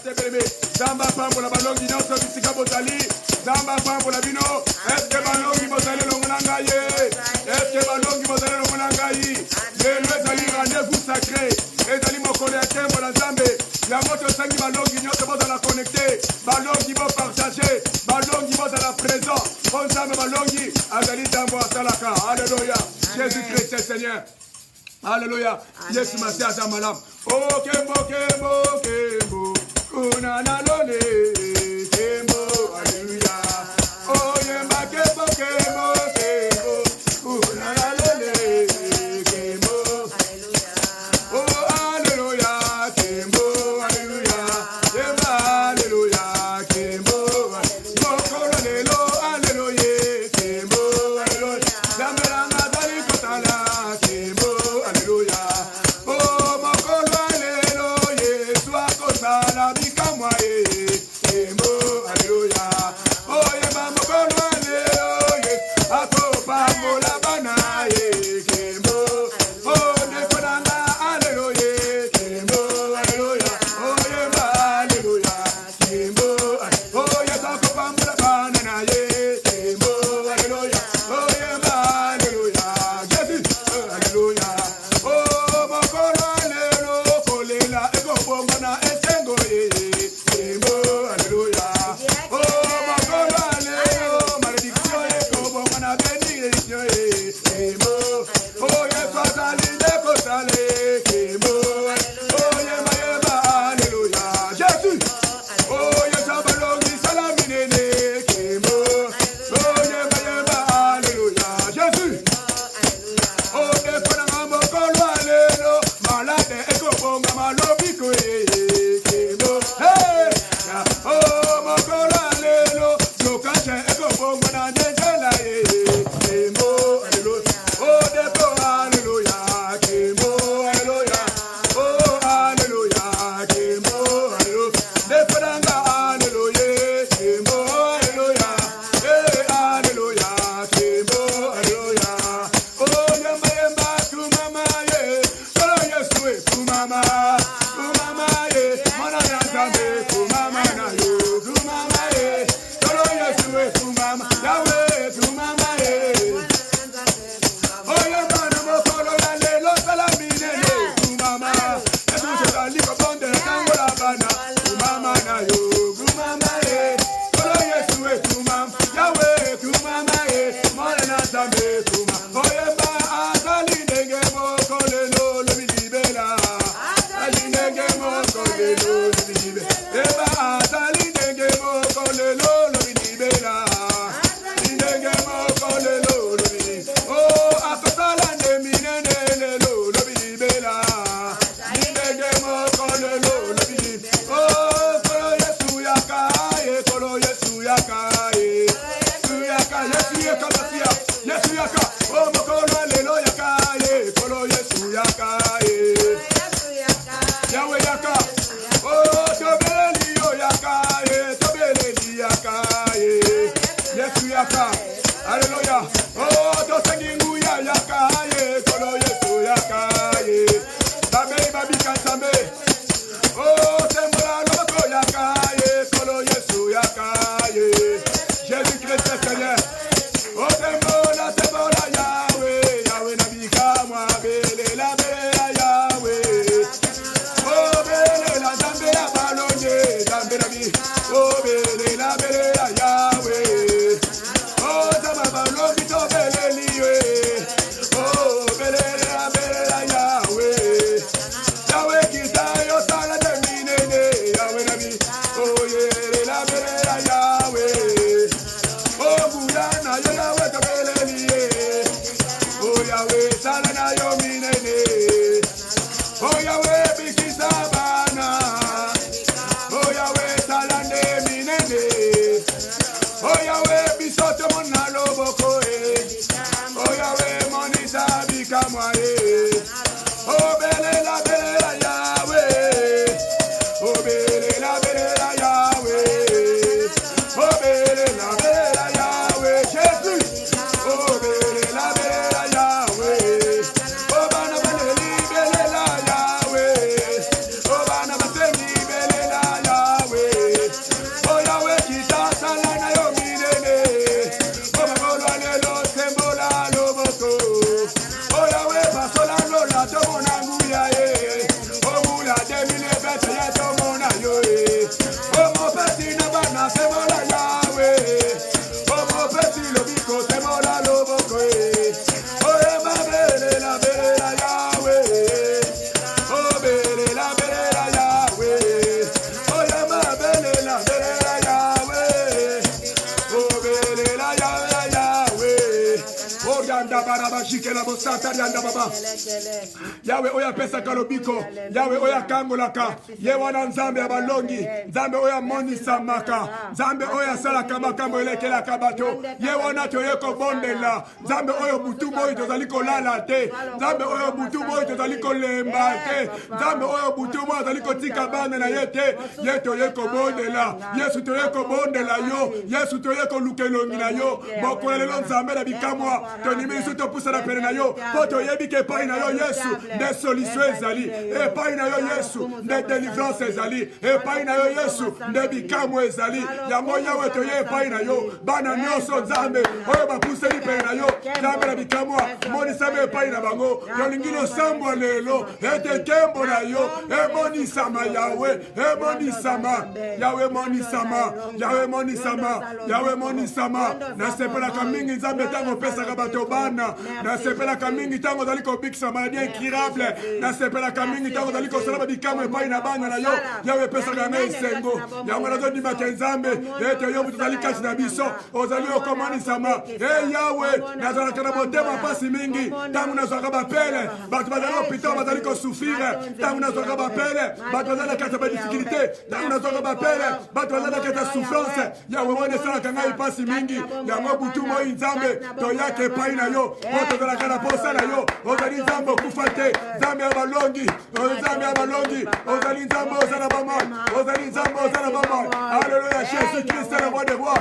Sebeleme, Zamba Pambola Balongi, non so Bisika Botali, Zamba Pambola Bino, Eske Balongi Botali Lomonangaye, Eske Balongi Botali Lomonangaye, les Ali rendez-vous sacré, et Ali Mokole Atembo la Zambe, Yamoto Sangi Balongi, non se à la connecter, Balongi va partager, Balongi va à la présent, Bon Zambe Balongi, Azali Tambo Salaka, Alléluia, Jésus-Christ est Seigneur. Alléluia. Yesu Masia Zamalam. Oh, Kembo, Kembo, Kembo. Kunana Lole. Kembo. Alléluia. Oh, Yemba, Kembo, Kembo, Kembo. Kunana Lole. Kembo. Oh, Alléluia. Kembo. Alléluia. Yemba, Alléluia. Kembo. Mokolo Lelo. Alléluia. Kembo. Alléluia. Zameranga Dali Kotala. Kembo. Alléluia. Oh, mon colo, alléluia. Sois comme ça, la vie comme moi. Alléluia. Oh, y'a mon colo, alléluia. A copa, mola, banaye. Kembo. Oh, nekonanga, alléluia. Kembo, alléluia. Oh, y'a alléluia. Kembo. Oh, y'a ta copa, mola, banaye. Kembo, alléluia. Oh, y'a alléluia. Jésus, alléluia. Oh, mon colo, alléluia. Kolela, ego, bomana, esengo, Kembo, alléluia. Oh, mon colo, alléluia. Malédiction, ego, bomana, bénédiction, Kembo. Oh, y'a salé, ego, salé, Kembo. Oh, yema, alléluia. Jésus. Oh, y'a sabalongi, salaminene, Kembo. Oh, yema, alléluia. Jésus. Oh, deponanga mokolo alelo, malade ekobonga malobiko Kembo. Hey! Oh, mokolo alelo, zokache ekobonga na njela Kembo. Alléluia. Oh, depo alléluia, Kembo. Alléluia. Oh, alléluia, Kembo. Alléluia. Deponanga alléluia, Kembo. Alléluia. Hey, alléluia, Kembo. Alléluia. Oh, yamba yamba kumama ye, solo Yesu kumama, kumama ye, mana yanzabe kumama na yo, kumama ye, solo Yesu kumama, Yahweh kumama ye. Oh, yamba no mo solo la le lo salamine ye, kumama, ebu se la liko bonde tango la bana, kumama na yo, kumama ye, solo Yesu kumama, Yahweh kumama ye, mana yanzabe kumama. Oh, yamba azali nenge mo kole lo lo bilibela, azali nenge mo kole lo lo bilibela, yamba azali nenge mo kole lo lo bilibela, nenge mo kole lo lo bilibela. Oh, akotala ne minene lo lo bilibela, nenge mo kole lo lo bilibela. Oh, kolo Yesu yakaye, kolo Yesu yakaye, Yesu yakabasia, Yesu yaka. Oh, mokolo alelo yakaye, kolo Yesu yakaye, Yahweh yaka. Oh, tobeli yo yakaye, tobeli yakaye, Yesu yaka. Alléluia. Oh, tosengingu ya yakaye, kolo Yesu yakaye, babe babi kansambe. Oh, tembola loko yakaye, kolo Yesu yakaye, Jésus-Christ est Seigneur. Oh, tembola, tembola, Yahweh, Yahweh nabika mwa bele la Yahweh. Oh, bele la zambe la balonye, zambe nabi. Oh, bele la Yahweh. Oh, zama balongi to bele liwe. Oh, bele la Yahweh. Yahweh kita yo sala de minene, Yahweh nabi. Oh, yele la Yahweh. Oh, Budana, yo Yahweh to bele liye. Oh, Yahweh sala na yo minene. Oh, Yahweh bikisa bana. Oh, Yahweh sala ne minene. Oh, Yahweh bisoto mona loboko oh, Yahweh monisa bikamwa oh, bele la Yahweh. Oh, bele la Yahweh. Oh, bele la Yahweh. Jésus. Oh, bele la Yahweh. Oh, bana bele la Yahweh. Oh, bana bele la Yahweh. Yawe oya pesa kalobiko, Yawe oya kangolaka, Yewana nzambe ya balongi, nzambe oya moni samaka, nzambe oya salaka makambo elekela kabato, Yewana toyeko bondela, nzambe oyo butu boy tozaliko lala te, nzambe oyo butu boy tozaliko lemba te, nzambe oyo butu boy tozaliko tika bande na yete, yeto yeko bondela, Yesu toyeko bondela yo, Yesu toyeko lukelongi na yo, bokolelo nzambe na bikamwa, tonimi su to pusa na pere na yo, poto yebike pai na yo Yesu, de solution ezali, e pai na yo Yesu, de délivrance ezali, e pai na yo Yesu, de bikamwa ezali, yango yawe toye pai na yo, bana nyoso nzambe, oyo bapuseli pere na yo, nzambe na bikamwa, moni sabe pai na bango, yolingino sambo lelo, ete kembo na yo, e moni sama yawe, e moni sama, yawe moni sama, yawe moni sama, yawe moni sama, na sepela kamingi nzambe tango pesa kabato bana, na sepela kamingi tango daliko biksa maladie incurable, na sepela kamingi tango daliko salama bikamo epai na bana na yo, yawe pesa kanga isengo, yango na zodi makenzambe, ete yo butu dalika na biso, ozali okomani sama, yawe, na zala kana botema pasi mingi, tango na zaka bapele, batu bazali opito bazali ko souffrir, tango na zaka bapele, batu bazali kata ba difficulté, tango na zaka bapele, batu bazali kata souffrance, yawe wone sala kanga ipasi mingi, yango butu mo inzambe, to yake pai na yo, oto zala kana posa na yo, ozali nzambe okufate, nzambe ya balongi, nzambe ya balongi, ozali nzambe ozala bama, ozali nzambe ozala bama, alléluia, Jésus Christ est le roi des rois.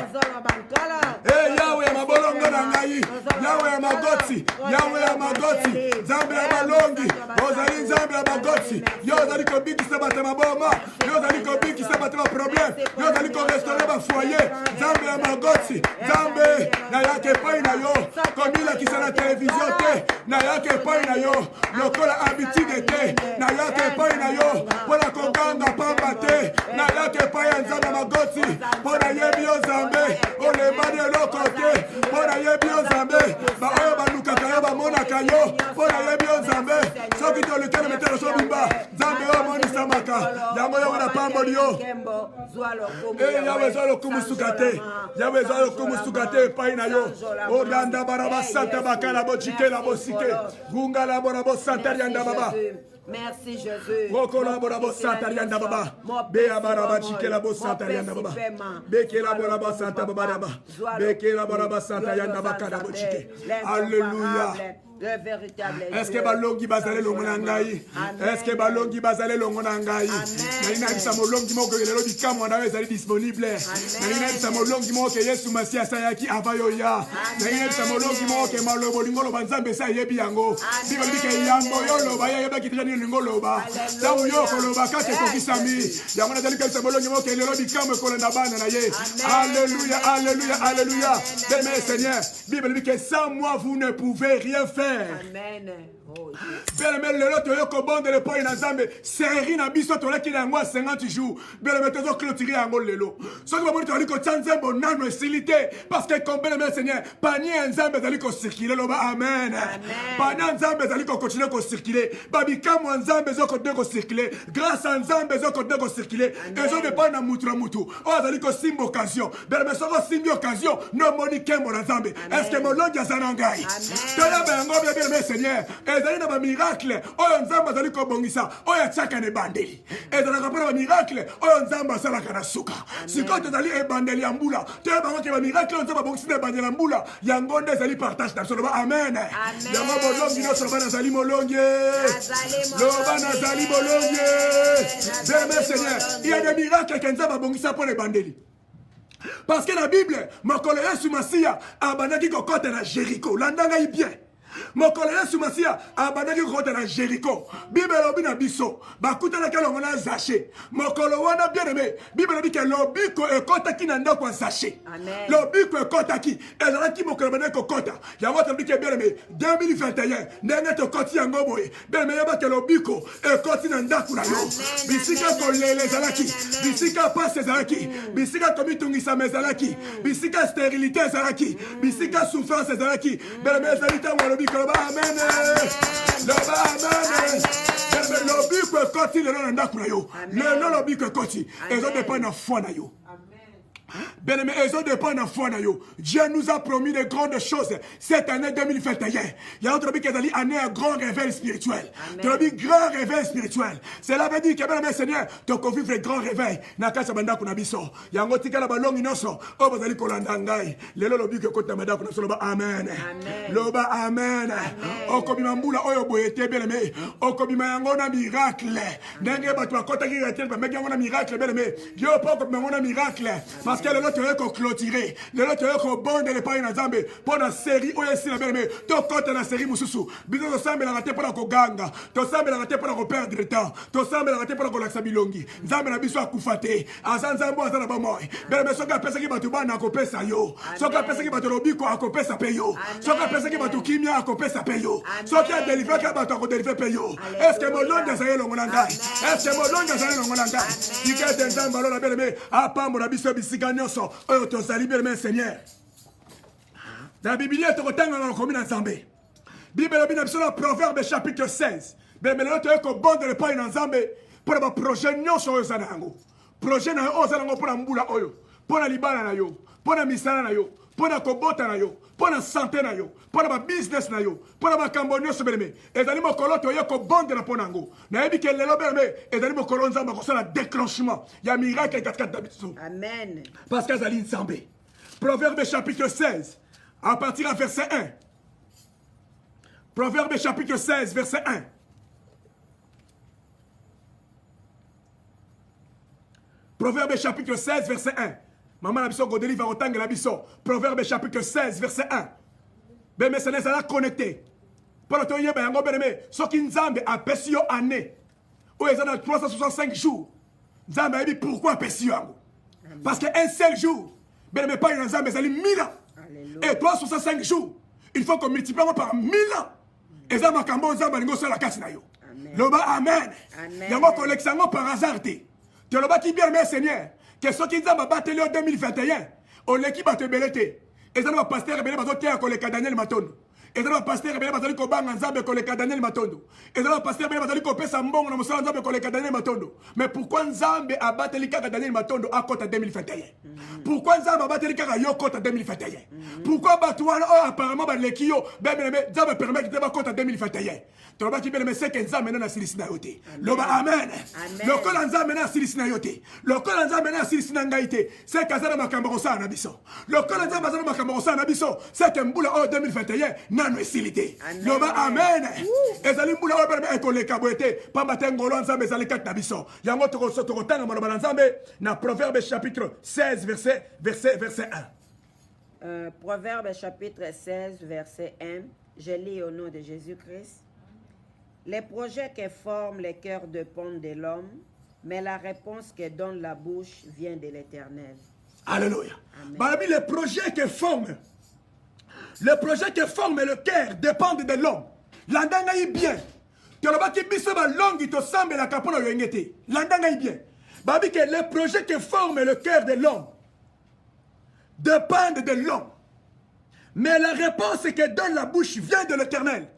Yawe ya mabolongo na ngai, Yawe ya magoti, Yawe ya magoti, nzambe ya balongi, ozali nzambe ya magoti, yo ozali kobikisa bato maboma, yo ozali kobikisa bato ma problème, yo ozali ko restaurer ba foyer, nzambe ya magoti, nzambe na yake pai na yo, komila kisa na télévision te, na yake pai na yo, lokola habitude te, na yake pai na yo, pona konganga pamba te, na yake pai ya nzambe magoti, pona yebi yo nzambe, olebani eloko te, pona yebi yo nzambe, ba oyo balukaka yo bamonaka yo, pona yebi yo nzambe, soki tolukele metelo so bimba, nzambe yo monisamaka, yango yo wana pamboli yo, yawe zwa lokumu suka te, yawe zwa lokumu suka te epai na yo, oranda baraba santa bakala bochikela bosike, gunga la borabo santa rianda baba. Merci Jésus. Rokolabora Santa Rianda Baba. Bea Baraba Chikela Bosanta Rianda Baba. Bekela Boraba Santa Baba. Bekela Boraba Santa Rianda Bakada Bochike. Alléluia. Est-ce que balongi bazale longonangai? Est-ce que balongi bazale longonangai? Naina bisa molongi moko lelo bikamo na ezali disponible. Naina bisa molongi moko Yesu Masia sayaki avayo ya. Naina bisa molongi moko malobo lingolo banzambe sa yebi yango. Biba bike yango yolo ba yeba kitani lingolo ba. Tawu yoko lo ba kate ko kisami. Yango na dalika bisa molongi moko lelo bikamo ko na bana na ye. Alléluia, alléluia, alléluia. Bien Seigneur, Bible dit que sans moi vous ne pouvez rien faire. Amen. Bien-aimé, le lot yoko bonde le point na zambe, série na biso to leki na ngwa 50 jours. Bien-aimé, tozo clôturer yango lelo. So que baboni to liko tsanzembo nano esilité parce que comme bien-aimé Seigneur, panier nzambe zali ko circuler loba amen. Panier nzambe zali ko continuer ko circuler. Babikamu nzambe zoko de ko circuler. Grâce à nzambe zoko de ko circuler. Ezo de pas na mutu na mutu. O zali ko simbo occasion. Bien-aimé, so ko simbi occasion, no moni kembo na zambe. Est-ce que molongi azanangai? Toya bengo bien-aimé Seigneur. Ezali na ba miracle oyo nzamba zali ko bongisa oyo tsaka ne bandeli ezala ka ba miracle oyo nzamba sala kana suka sikoto zali e bandeli ya mbula te ba ke ba miracle nzamba bongisa ne bandeli ya mbula yango nde zali partage na solo amen yango bolongi no solo bana zali molongi lo bana zali molongi bien Seigneur il y a des miracles que nzamba bongisa pour les bandeli. Parce que la Bible mokolo Yesu Masia abandaki kokota na Jéricho landanga bien. Mokolo Yesu Masia abandaki kokota na Jéricho. Bible lobi na biso bakuta na kalo ngona Zaché. Mokolo wana bien aimé. Bible lobi ke lobiko ekotaki na ndako Zaché. Lobiko ekotaki ezalaki mokolo bana kokota. Yango tabi ke bien aimé 2021 ndenge to koti yango boye. Bien aimé yaba ke lobiko ekoti na ndako na yo. Bisika ko lele zalaki. Bisika passe zalaki. Bisika komitungisa mezalaki. Bisika stérilité zalaki. Bisika souffrance zalaki. Bien aimé zalita walobi amen. Amen. Lobi ko koti le non ndaku na yo. Le lobi ko koti. Ezo dépend na foi na yo. Bien-aimé, ils ont dépend de foi. Dieu nous a promis de grandes choses cette année 2021. Il y a autre qui est année un grand réveil spirituel. Tu as dit grand réveil spirituel. Cela veut dire que bien-aimé Seigneur, tu as confié un grand réveil. Nakasa banda kuna biso. Il y a un petit la balong inoso. Oh vous allez kolanda ngai. Lelo lobi que kota manda kuna solo ba amen. Loba amen. Oh kobima mbula oyo boyete bien-aimé. Oh kobima yango na miracle. Ndenge ba tu akota ki retel ba meki yango na miracle bien-aimé. Dieu pas kobima yango na miracle. Parce que le lot est clôturé. Le lot est bon de l'épargne na Zambé. Pour la série, où est-ce la belle-aimée? Tu comptes la série Moussousou. Bidon de Sambe la raté pour la Koganga. Tu Sambe la raté pour la perdre du temps. Tu Sambe la raté pour la Kolaksa Bilongi. Zambé la biso a koufate. Azan Zambo a zana bamoy. Belle-aimée, soka pesa ki batuba na kopé sa yo. Soka pesa ki batu robiko a kopé sa payo. Soka pesa ki batu kimia a kopé sa payo. Soka délivré ka batu a délivré payo. Est-ce que mon nom de Zayé Longonanga? Est-ce que mon nom de Zayé Longonanga? Ika de Zamba la belle-aimée. A pambo la biso bisiganyoso. Oh, tu as libéré, Seigneur. Dans la Bible, tu as dans la commune ensemble. Bible, la Proverbe chapitre 16. Mais maintenant, tu as un bon de l'épargne ensemble pour le projet non sur le Zanango. Projet na yo Zanango pour la Mboula Oyo. Pour la Libana na yo. Pour la Misana na yo. Pour la Kobota na yo. Pour la santé na yo. Pour la business na yo. Pour la Cambonio Sebeleme. Et dans le colon, tu as un bon de la Ponango. Na ebi ke lelo berme. Et dans le colon, Zamba, c'est le déclenchement. Il y a un miracle et 4 d'habitude. Amen. Parce que Zaline Zambé. Proverbe chapitre 16. À partir du verset 1. Proverbe chapitre 16, verset 1. Proverbe chapitre 16, verset 1. Maman la biso godeli va autant la biso. Proverbe chapitre 16, verset 1. Mais ça n'est pas connecté. Pour le temps, il y a un gros bénémé. Ce qui nous a apprécié année. Où ils ont 365 jours. Nous avons dit pourquoi apprécié. Parce qu'un seul jour, bénémé pas une zambé, ça dit 1000 ans. Et 365 jours, il faut qu'on multiplie par 1000 ans. Et ça m'a cambo zambé, nous sommes la casse na yo. Loba amen. Il y a un collection par hasard. Tu le bâti bien, mais Seigneur. Que ce qui nous a battu en 2021, on l'équipe a te belleté. Et ça va passer à Daniel Matondo. Et ça va passer à Daniel Matondo. Et ça va passer à Daniel Matondo. Mais pourquoi Nzambe a battu Daniel Matondo à côté 2021? Pourquoi Nzambe a battu Yo côté 2021? Pourquoi Batouana apparemment Lekio Nzambe permet de battre côté 2021? Tu vas dire que c'est que Nzambe na silisina yote. Loba amen. Le col Nzambe na silisina yote. Le col Nzambe na silisina ngaite. C'est que ça na makambo sa na biso. Le col Nzambe na makambo sa na biso. C'est que mbula 2021 na no esilité. Loba amen. Ezali mbula o permet ko le kaboete pa batengolo Nzambe ezali kat na biso. Yango to kotanga maloba Nzambe na Proverbe chapitre 16 verset 1. Proverbe chapitre 16 verset 1. Je lis au nom de Jésus-Christ. Les projets que forment les cœurs dépendent de l'homme, mais la réponse que donne la bouche vient de l'Éternel. Alléluia. Parmi les projets que forment le cœur dépendent de l'homme. L'andanga est bien. Tu as dit que la langue te semble la capone de l'engete. L'andanga est bien. Babi que les projets que forment le cœur de l'homme dépendent de l'homme. Mais la réponse que donne la bouche vient de l'Éternel.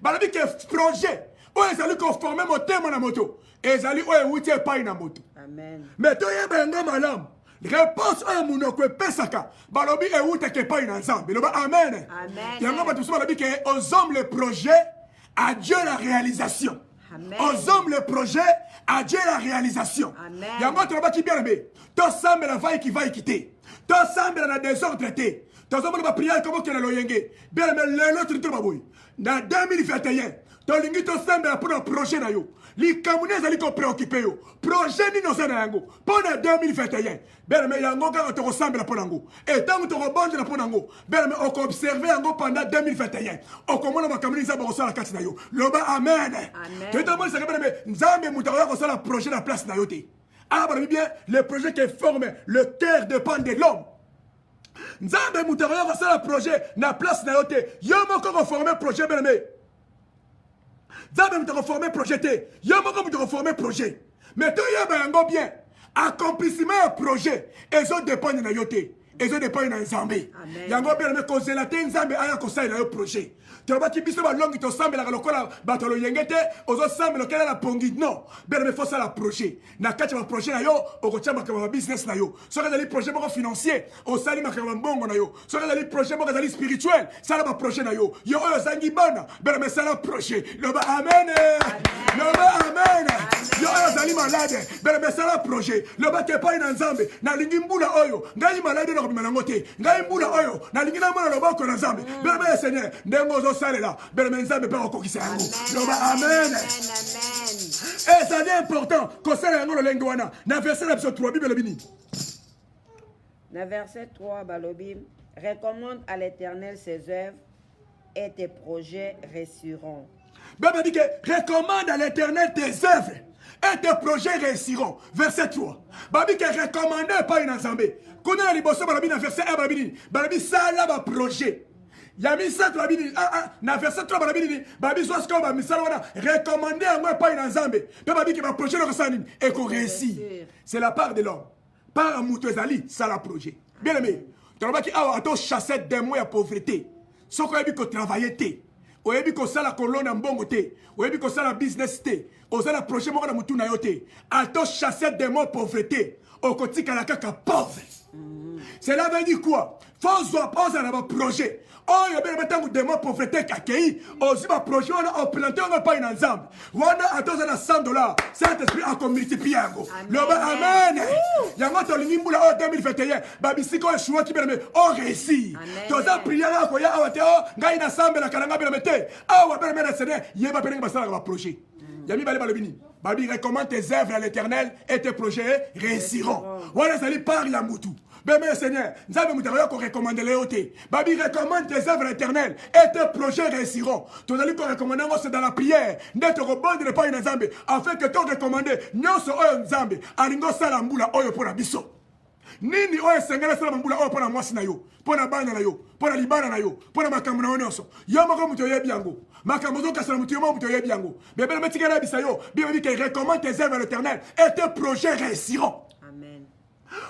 Babi que projet, où est-ce que former mon thème na moto? Et zali où est outil pas na moto. Amen. Mais toi y a benga malam. Réponse à mon okwe pesaka. Balobi e outil que pas na nzambe. Loba amen. Amen. Yango ba tout balobi que aux hommes le projet, à Dieu la réalisation. Amen. Aux hommes le projet, à Dieu la réalisation. Amen. Yango to ba ki bien be. To semble la vaille qui va quitter. To semble la désordre té. To semble ba prière comme que le yenge. Bien mais l'autre tout ba boy. Dans 2021, ton lingi to semble pour un projet na yo. Li kamunez ali ko préoccupé yo. Projet ni no sana yango. Pendant 2021, ben mais yango ka to ressemble pour nango. Et tant to rebonde na pour nango. Ben mais on ko observer yango pendant 2021. On comment na kamuniza ba ko sala kati na yo. Loba amen. Tu te montres que ben mais nzambe mutara ko sala projet na place na yo te. Ah ben bien, le projet qui forme le cœur dépend de l'homme. Nzambe mutara ko sala projet na place na yo te. Yo moko ko former projet ben mais Nzambe mutara former projet te. Yo moko mutara former projet. Mais toi y a ben bien accomplissement projet et autres dépendent na yo te. ezo dépend na nzambe Amen. yango bien mais kozela te nzambe aya kosalela yo projet tobaki biso balongi tosambelaka lokola bato loyenge te ozosambela okela na pongi non bien mais faut ça la projet na kati ya baprojet na yo okotia makambo ya business na yo soki ezali projet moko financier osali makambo ya mbongo na yo soki ezali projet moko ezali spirituel sala baprojet na yo yo oyo ozangi bana bien mais sala projet loba amen loba amen yo oyo ozali malade bien mais sala projet loba te epai na nzambe nalingi mbula oyo ngai malade nakobima nango te ngai mbula oyo nalingi namona loboko na nzambe bien mais seigneur ndenge ozosalela bien mais nzambe mpe okokisa yango loba amen et ça devient important kosala yango lolenge wana na verset na biso 3 bible elobi nini Na verset 3, Balobi, recommande à l'Éternel ses œuvres et tes projets réussiront. Bible dit que recommande à l'Éternel tes œuvres et tes projets réussiront. Verset 3. Babi que recommandé par une ensemble. Qu'on a liboso balabi na verset 1 balabi sala ba projet. Yami sa to babi na verset 3 babi so ska ba misala wana recommandé à moi par une ensemble. Babi que ba projet le resani et qu'on réussit. C'est la part de l'homme. Par amuto ezali sala projet. Bien aimé. Toloba ki awa ato chasser des mois ya pauvreté. Soko yebi ko travailler te. Oyebi ko sala kolona mbongo te. Oyebi ko sala business te. Ozala projet moko na mutu na yo te. Ato chasser des mots pauvreté. Okotika la kaka pauvre. Cela veut dire quoi? Faut soit pose à projet. Oh, il y a bien maintenant des mots pauvreté kakei. Aussi ma projet on a planté on pas une ensemble. Wana ato za $100. Saint-Esprit a comme multiplié ngo. Loba amen. Yango to lingimula o 2021. Babisiko eshua ki bele o réussi. Toza prière ko ya awate o ngai na sambe la kalanga bele mete. Awa bele mena sene yeba bele basala ba projet. Yami bale balobini. Babi recommande tes œuvres à l'Éternel et tes projets réussiront. Voilà ça li par ya mutu. Ben Seigneur, nous avons recommandé les hôtés. Babi recommande tes œuvres éternelles et tes projets réussiront. Tu as dit qu'on recommande c'est dans la prière. N'être rebond de pas une Nzambe. Afin que tu recommandes, nous sommes Nzambe. Alingo salambula oyo pour la biso. Nini oyo sengela salambula oyo pour la mwasi na yo. Pour la bana na yo. Pour la libana na yo. Pour la makambo na onoso. Yo moko muto yebi yango. Makambo zo kasala muto yo muto yebi yango. Bébé metika na bisayo. Bibi que recommande tes œuvres éternelles et tes projets réussiront.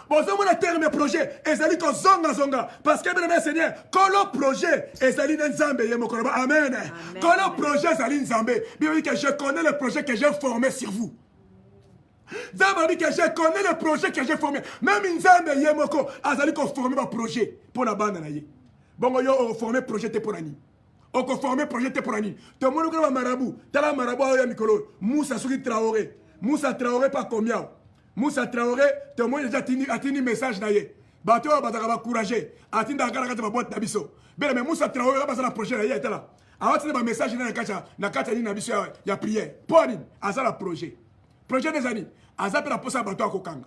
Bon, ça, mon terme projet, ezali ko zonga. Parce que, bien Seigneur, quand le projet, ezali nzambe, yemokoroba, amen. Quand le projet, ezali nzambe, bien dit que je connais le projet que j'ai formé sur vous. Zamba dit que je connais le projet que j'ai formé. Même nzambe, yemoko, azali ko formé un projet pour la bande na ye. Bon, yo, on formé projet te pour ani. On ko formé projet te pour ani. Tout le monde ko marabout, tala marabout ya mikolo. Moussa Souri Traoré. Moussa Traoré pas combien. Moussa Traoré, tout le monde déjà atteint message naie. Bateau bazaka ba courager. Atteint dakara kata ba boîte na biso. Bele mais Moussa Traoré ba la projet naie était là. Awati ba message na kata ni na biso ya prière. Poni asa la projet. Projet des années. Asa pe la posa bateau akokanga.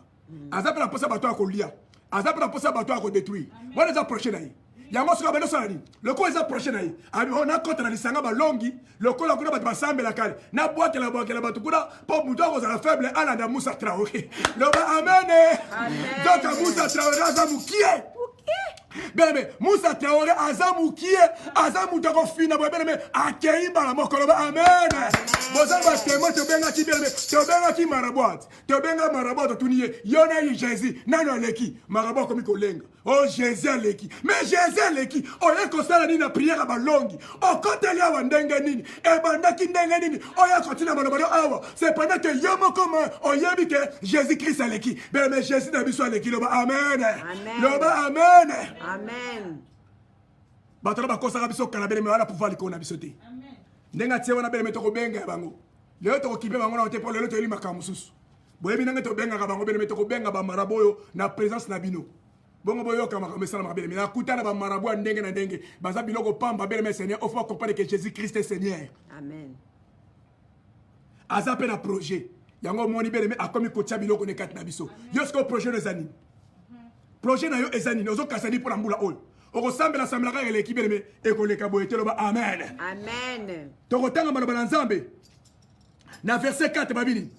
Asa pe la posa bateau akolia. Asa pe la posa bateau akodétruire. Voilà ça projet naie. Yango soka beno salani. Le ko eza projet naie. Abi on a contre na lisanga ba longi. Le ko la kuna ba sambe la kale. Na boîte la batu kuna pour muto ko za faible ala na Moussa Traoré. Le ba amen. Donc Moussa Traoré azamu kié. Bien mais Moussa Traoré azamu kié. Azamu to ko fina ba bien mais akei ba la mokolo ba amen. Boza ba témoin to benga ki bien mais to benga ki marabout. To benga marabout to nié. Yona yi Jésus. Nano leki. Marabout komi ko lenga. Oh Jésus leki. Mais Jésus leki. Oh yeko sala ni na prière ba longi. Oh koteli awa ndenge nini. E banda ki ndenge nini. Oh ya continue ba lobalo awa. C'est pendant que yomo comme oh yebi que Jésus Christ leki. Ben mais Jésus na biso leki loba amen. Loba amen. Amen. Bato ba kosa biso kana bele me wala pouvoir likona biso te. Amen. Ndenga tse wana bele me to ko benga bango. Leo to ko kibe bango na te pour lelo to eli makamususu. Boyebi nanga to benga bango bele me to ko benga ba maraboyo na présence na bino. Bongo boyo kama kamesala mabele me na kutana ba marabo ndenge na ndenge. Baza biloko pamba bele me Seigneur, il faut comprendre que Jésus Christ est Seigneur. Amen. Azape na projet. Yango moni bele me akomi ko tia biloko ne kat na biso. Yosko projet les années. Projet na yo ezani nozo kasani pour la mbula ol. Oko sambela sambela ka l'équipe bele me e ko leka boyete loba amen. Amen. Toko tanga maloba nzambe. Na verset 4 babini.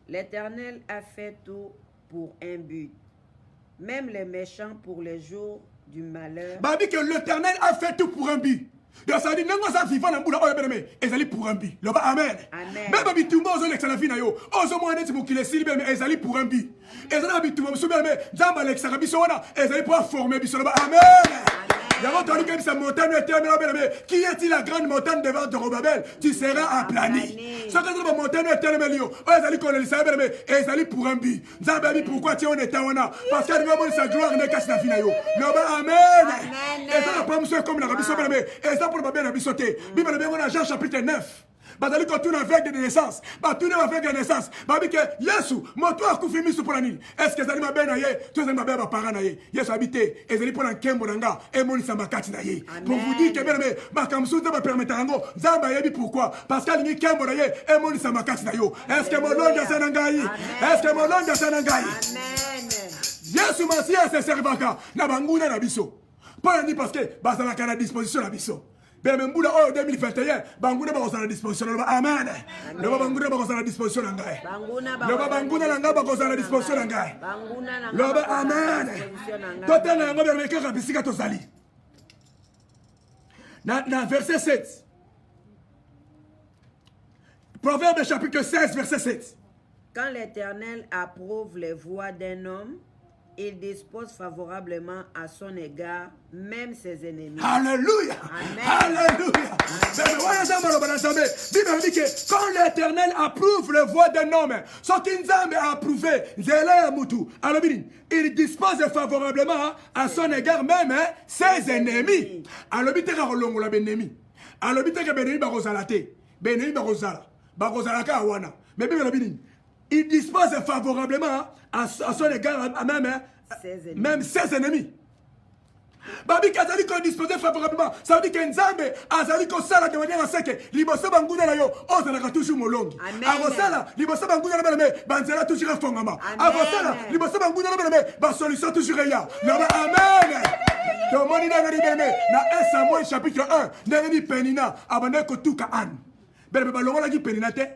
L'Éternel a fait tout pour un but. Même les méchants pour les jours du malheur. Babi que l'Éternel a fait tout pour un but. Donc ça dit nengo ça vivant na mbula oyo beneme ezali pour un but. Loba amen. Même bitumba ozo l'exala fina yo. Ozo mo neti mokile sili beneme ezali pour un but. Ezala bitumba musu beneme nzamba l'exala biso wana ezali pour former biso. Loba amen. D'abord tu dis que cette montagne éternelle beneme qui est la grande montagne devant Zorobabel, tu seras aplani. Ce que la montagne éternelle yo, ezali ko le saber beneme ezali pour un but. Nzamba bi pourquoi tu on est wana parce que nous sa gloire ne casse la fina yo. Loba amen. Et ça pas monsieur comme la biso beneme pour ma bien abisoté. Bible bien on Jean chapitre 9. Bazali ko tuna avec de naissance. Ba tuna avec de naissance. Ba bi que Yesu moto akufi misu pour la nini. Est-ce que zali ma ben na ye? Tu zali ma ben ba parent na ye. Yesu habité ezali pour na kembo nanga e moni samba kati na ye. Pour vous dire que bien mais ma kamsu za ba permettre ngo zamba yebi pourquoi? Parce qu'ali kembo na ye e moni samba kati na yo. Est-ce que molonga sana ngai? Est-ce que molonga sana ngai? Amen. Yesu masia se servaka na banguna na biso. Pas ni parce que bazala kana disposition na biso. Ben mbula o 2021 banguna ba ko disposition. Amen. Le banguna ba ko disposition na ngai. Le banguna na ngai ba ko disposition na ngai. Le amen. Totena ngo be ke kabisika to zali. Na verset 7. Proverbe chapitre 16 verset 7. Quand l'Éternel approuve les voies d'un homme, il dispose favorablement à son égard, même ses ennemis. Alléluia. Alléluia. Bible dit que quand l'Éternel approuve les voies d'un homme, ce qu'il a approuvé, il dispose favorablement à son égard, même ses ennemis. Alors, il il dispose favorablement à son égard, même ses ennemis. Babi kazali ko disposer favorablement, ça veut dire que Nzambe azali ko sala de manière à ce que liboso banguna na yo ozala toujours molongi. Avosala liboso banguna na bele banzela toujours fongama. Avosala liboso banguna na bele ba solution toujours ya. Amen. To moni na ngari bele na 1 Samuel chapitre 1, ndeni penina abande ko tuka an. Bele ba longola ki penina te.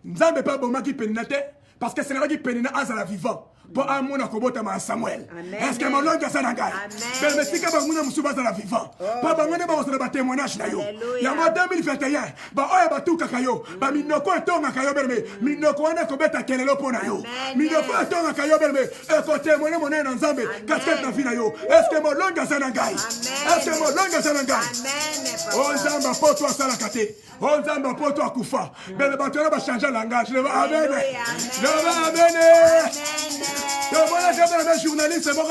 Nzambe pa boma ki penina te parce que c'est là qui penina azala vivant. Pour amona kobota ma Samuel. Est-ce que mon longue ça n'engage? Mais mais si que banguna musuba za la vivant. Pas banguna ba osala ba témoignage na yo. Ya mo 2021. Ba oya ba tuka kayo. Ba minoko etonga kayo berme. Minoko wana kobeta kelelo pona yo. Minoko etonga kayo berme. E ko témoigner mon na Nzambe. Kasket na fina yo. Est-ce que mon longue ça n'engage? Est-ce que mon longue ça n'engage? On Nzamba po toi sala kate. On Nzamba po toi kufa. Mais le bateau va changer langage. Amen. Amen. Voilà, j'ai un journaliste, c'est bon,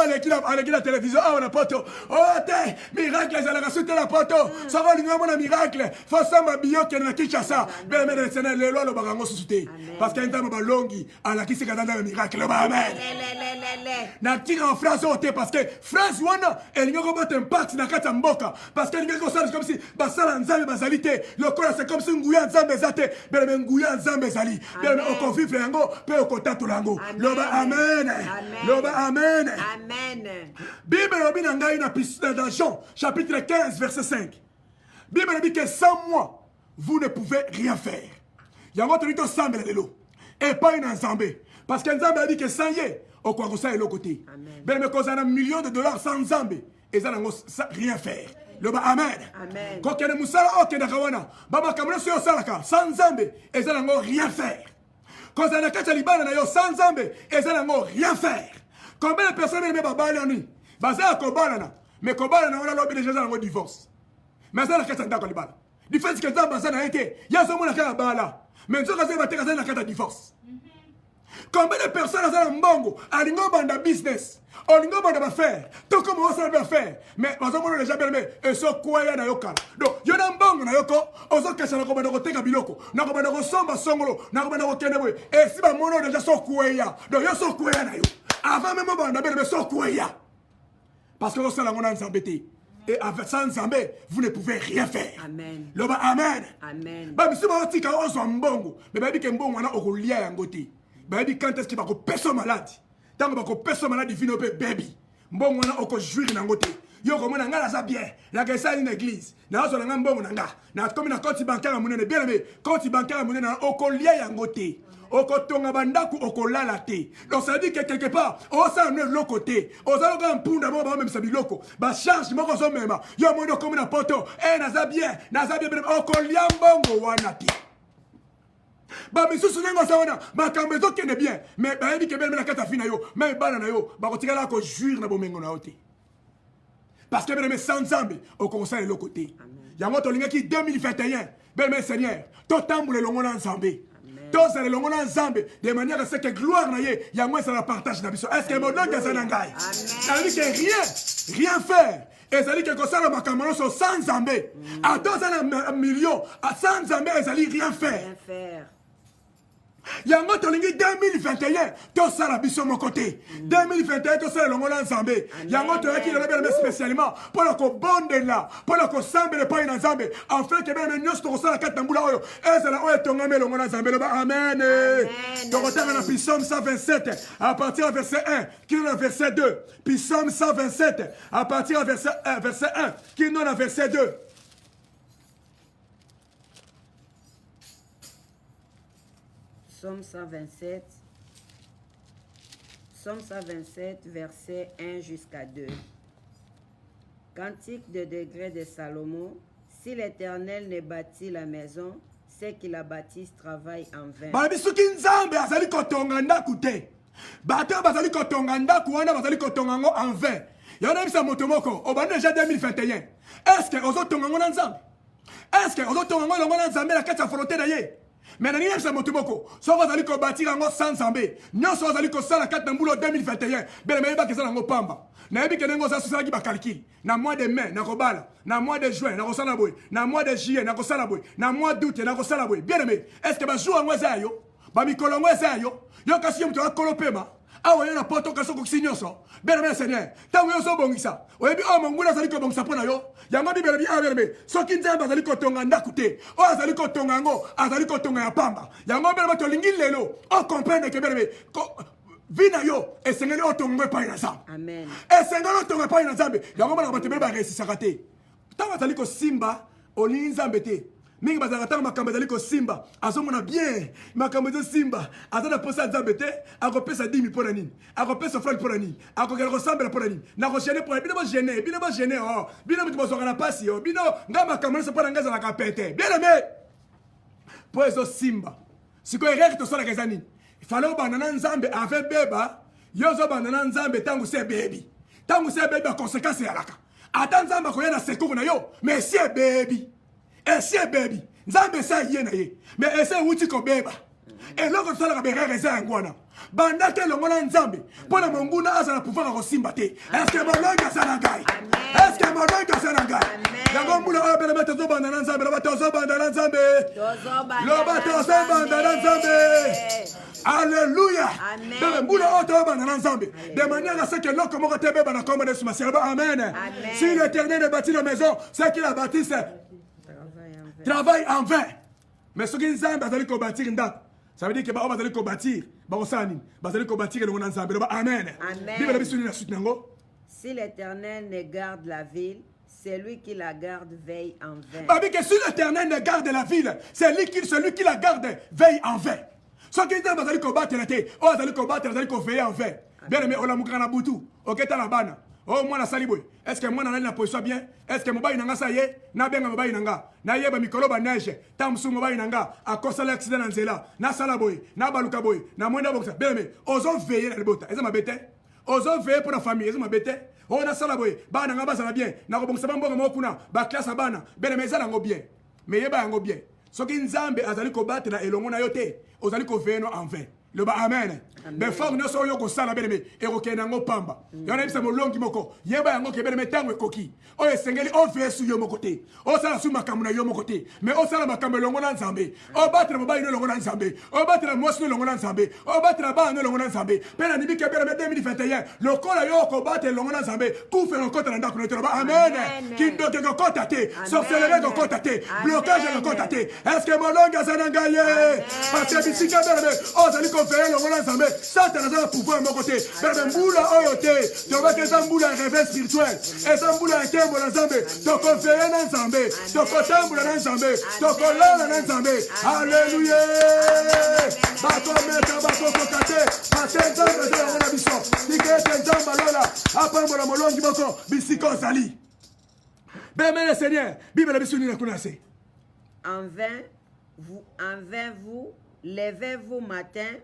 avec la télévision, ah, on a poteau. Oh, t'es, miracle, elle a sauté la poteau. Ça va, un miracle. Faut ça, ma bio, qui est dans Kinshasa. Mais le Sénat, le loi, le barango, sous-souté. Parce qu'il y a un temps, longi, à la qui s'est gardé un miracle. Amen. Na tire en France, parce que France, elle n'y a pas un pacte, n'a qu'à Mboka. Parce qu'elle n'y a pas comme si, Basala, Nzambe, Bazalité. Le corps, c'est comme si Ngouya, Nzambe, Zate. Mais Ngouya, Nzambe, Zali. Mais au conflit, Flango, peut au contact, Lango. Amen. Loba amen. Amen. Bible dans Jean chapitre 15 verset 5. Bible dit que sans moi vous ne pouvez rien faire. Il y a votre rito semble de l'eau et pas une ensemble parce que Nzambe a dit que sans yé au quoi ça est l'autre côté. Ben mais quand on a millions de dollars sans Nzambe et ça n'a rien faire. Loba amen. Amen. Quand on a musala ok d'akawana baba kamuna sur salaka sans Nzambe et ça n'a rien faire. Quand on a quatre libana na yo sans Nzambe et ça n'a rien faire. Combien de personnes aiment babalani? Baza ko balana. Mais ko balana on a l'objet déjà dans le divorce. Mais ça la quatre ndako libana. Différence que Nzambe ça na été. Ya so mona ka bala. Mais nzo kaza bateka za na quatre divorce. Combien de personnes ont mbongo alingo banda business. Olingo banda affaire. Tout comme on s'en faire. Mais bazo mona déjà belme et so quoi ya na yoka. Donc yo na mbongo na yoko ozo kesa na ko banda ko teka biloko. Na ko banda ko somba songolo, na ko banda ko kenebwe. Et si ba mono déjà so quoi ya. Donc yo so quoi ya na yo. Avant même on a besoin de quoi ya. Parce que on a Nzambé. Et avec ça Nzambé, vous ne pouvez rien faire. Amen. Loba amen. Amen. Ba misi ba tika on so mbongo. Mais ba bi ke mbongo wana okolia ya ngoti. Ba bi quand est-ce qu'il va ko personne malade. Tant ba ko personne malade vino pe baby. Mbongo wana oko jouir na ngoti. Yo ko mona ngala za bien. La ke ça une église. Na so na mbongo na nga. Na comme na compte bancaire monene bien mais compte bancaire monene na okolia ya ngoti. okotonga bandaku okolala te. Donc ça veut dire que quelque part osala ne l'autre côté osala ka mpunda mo ba même sa biloko ba charge moko zo mema yo mondo comme na poto naza bien okolia mbongo wana te. Ba misusu nengo sawana makambo ezokende bien mais bayebi ke bele na kata fina yo même bana na yo bakotikala ko jouir na bomengo na yo te. Parce que bele sans Nzambe okonsala l'autre côté. Yango tolingaki 2021 bele Seigneur totambule longo na Nzambe. Tous les longs ensemble de manière à ce que gloire naie y a moins ça la partage d'habitude. Est-ce que mon nom est un engaï? Ça veut dire que rien faire. Et ça veut dire que ça la makamano sont sans zambé. À 200 millions, à 100 zambé, ça veut dire rien faire. Yango tolingi 2021 to sala biso mon côté 2021 to sala longo na Nzambe yango to yaki na bele spécialement pour la ko bonde là pour la ko sambe pa na Nzambe en fait que bele nyos to sala kata mbula oyo ezala oyo tongame longo na Nzambe ba amen to kotanga na Psaume 127 à partir du verset 1 qui est le verset 2 Psaume 127 à partir du verset 1 qui est le verset 2. Psaume 127, verset 1 jusqu'à 2. Cantique de degré de Salomon. Si l'Éternel ne bâtit la maison, ceux qui la bâtissent travaillent en vain. Babisuki Nzambe azali kotonga ndaku te. Bato bazali kotonga ndaku wana bazali kotonga ngo en vain. Yana bisa moto moko obanda déjà 2021. Est-ce que ozotonga ngo na Nzambe? Est-ce que ozotonga ngo longo na Nzambe la kati ya volonté na ye? Mais nani yebisa moto moko so bazali ko bâtir ngo sans Nzambe nyonso bazali ko sala kati na mbulo 2021 bele meyeba ke sala ngo pamba na yebi ke nengo za susala ki ba calcul na mois de mai na kobala na mois de juin na kosala boy na mois de juillet na kosala boy na mois d'août na kosala boy bien aimé est-ce que ba jour ngo zayo ba mikolo ngo zayo yo kasi mto akolopema awa yo na poto kaso ko sinyoso bele me Seigneur tango yo so bongisa oyebi o mongula zali ko bongisa pona yo yango bibele bi averbe soki Nzambe azali kotonga ndaku te o azali kotonga ngo azali kotonga ya pamba yango bele bato lingi lelo o comprendre que bele vina yo esengeli otonga pa ina Nzambe amen esengeli otonga pa ina Nzambe yango bana bato bele ba resisaka te tango azali ko simba olingi Nzambe te mingi bazalaka ntango makambo ezali kosimba azomona bien makambo ezosimba aza na posa Nzambe te akopesa 10 mpo na nini akopesa ofrande mpo na nini akokela kosambela mpo na nini nakogene mpo na bino bogene bino moto bozwaka na pasi bino nga makambo nyonso mpo na ngai ezalaka pete bien aimé mpo ezosimba sikoyo erreur tosalaka eza nini fale obanda na Nzambe ave beba yo ozobanda na Nzambe ntango se ebebi baconséquence eyalaka ata Nzambe akoya na secours na yo mais esi ebebi esi ebebi Nzambe esa ye na ye mais esi ewuti kobeba eloko tosalaka berere eza yango wana banda te elongo na Nzambe mpo na monguna aza na pouvoir akosimba te eske molongi aza na ngai yango mbula oyo beleme tozobanda na Nzambe loba tozobanda na Nzambe Alléluia. Dans le de manière à ce que l'homme comment te beba na komba de sumasiaba amen. Si l'Éternel bâtit la maison, c'est qu'il a bâti travail en vain. Mais ce qui Nzambe azali ko bâtir ndak. Ça veut dire que ba bazali ko bâtir, ba osani, bazali ko bâtir le Nzambe loba amen. Bible bisuni na suite nango. Si l'Éternel ne garde la ville, c'est lui qui la garde veille en vain. Babi que si l'Éternel ne garde la ville, c'est celui qui la garde veille en vain. Ce qui est bazali ko battre la tête, oh bazali ko battre, bazali ko veiller en vain. Bien aimé, ola mukana butu, oketa la bana. Oh moi na saliboy. Est-ce que moi na la position bien? Est-ce que mobai nanga saye? Na benga mobai nanga. Na yeba mikolo ba neige. Tamsu mobai nanga. A kosa l'accident na nzela. Na salaboy, na baluka boy, na mwenda boxa. Bien aimé, ozo veiller na libota. Eza mabete? Ozo veiller pour la famille, eza mabete? Oh na salaboy, ba nanga ba sala bien. Na ko bongsa bambonga mo kuna, ba classe bana. Bien aimé, eza nango bien. Mais yeba yango bien. Soki Nzambe azali ko battre na elongo na yote, ozali ko veiller en vain. Le ba amen. Mais fort no so yo ko sala beleme e ko kenango pamba. Yona bisa molongi moko. Yeba yango ke beleme tango ekoki. O esengeli o vesu yo moko te. O sala su makambo na yo moko te. Mais o sala makambo longo na Nzambe. O battre mobai no longo na Nzambe. O battre mosi no longo na Nzambe. O battre ba no longo na Nzambe. Pena ni bike beleme 2021. Le kola yo ko battre longo na Nzambe. Ku fe longo na ndako no te ba amen. Kindo ke ko kota te. Sorcellerie ko kota te. Blocage ko kota te. Est-ce que molonga zanangaye? Parce que bisika beleme o zali ko conféré le monde ensemble. Satan a pouvoir de mon côté. Bébé Mboula Oyote. Tu vas que ça Mboula un réveil spirituel. Et ça Mboula un kembo ensemble. Tu conféré ensemble. Tu cotamboula ensemble. Tu colala ensemble. Alléluia. Bako meta bako kokate. Matenza meza wana biso. Tikete nzamba lola. Apambola molongi boko. Bisiko zali. Bémé le Seigneur. Bible la bisouni na kunase. En vain, vous, levez-vous matin,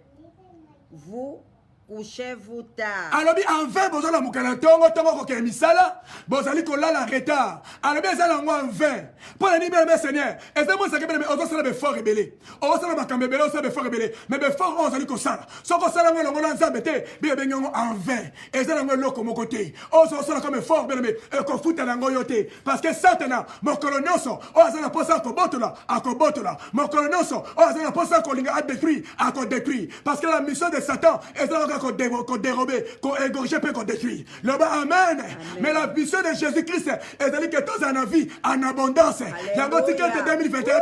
vous, couchez-vous tard. Alobi en vain, vous allez mukana tongo koke misala, vous allez kolala retard. Alobi ezala ngo en vain. Pour la libérer, Seigneur. Et c'est moi ça que me ozo sala be fort rebelle. Ozo sala makambe bele ozo be fort rebelle. Mais be fort ozo liko sala. Soko sala ngo longo nzambe te, bi be nyongo en vain. Ezala ngo loko mo côté. Ozo sala comme fort bele me ko futa na ngo yote. Parce que Satan mo kolonyoso, ozo na posa ko botola, akobotola. Mo kolonyoso, ozo na posa ko linga a détruire, ako détruire. Parce que la mission de Satan ezala qu'on dérober, qu'on égorger, qu'on détruire. Le bas, amen. Mais la mission de Jésus-Christ, est-elle que tous en a vie en abondance. Il y a votre ticket de 2021,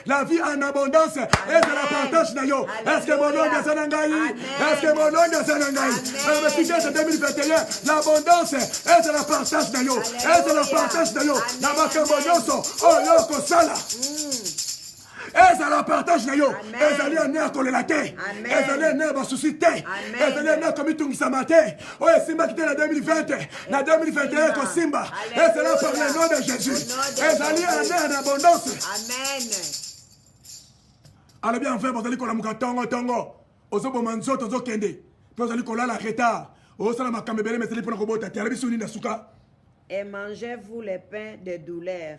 la vie en abondance. Et c'est la partage d'ailleurs. Est-ce que mon nom est Sanangaï? Est-ce que mon nom est Sanangaï? Le ticket de 2021, l'abondance, et c'est la partage d'ailleurs. Et c'est la partage d'ailleurs. La marque Monyoso, oh yoko sala. Et ça la partage na yo. Et ça lui a collé la terre. Et ça lui a suscité. Et ça lui a commis tout ça matin. Oh, Simba qui était en 2020. En 2021, comme Simba. Et c'est là par le nom de Jésus. Et ça lui a en abondance. Amen. Alors bien, enfin, vous allez coller tongo tongo. Ozo bomanzo tozo kende. Vous allez coller la retard. Ozo la makambebele mais c'est pour le robot. Et mangez-vous les pains de douleur.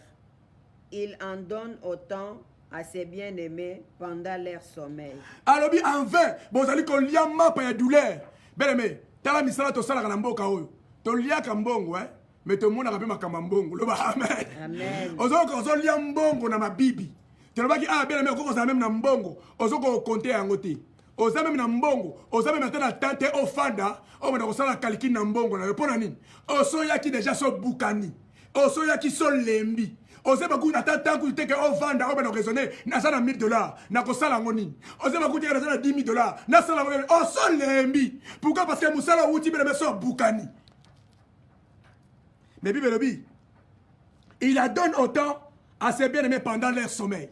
Il en donne autant à ses bien-aimés pendant leur sommeil. Alors bien, en vain, vous allez coller la map à douleur. Bien aimé, t'as la misala to sala kana mboka oyo. To lia kambongo mais to mona kape makambongo. Lo ba amen. Amen. Ozo lia mbongo na mabibi. Tu ne vas pas bien aimé ko ça même na mbongo. Ozo ko compter yango te. Oza même na mbongo, oza même na tante ofanda, o mona ko sala kaliki na mbongo na pona nini. Oso yaki déjà so bukani. Oso yaki so lembi. Oze baku na tant que tu au vendre au ben raisonner na ça na $1000 na ko sala ngoni oze baku tu na ça na $10,000 na sala ngoni o so lembi pourquoi parce que musala uti be so bukani mais Bible dit il la donne autant à ses bien-aimés pendant leur sommeil.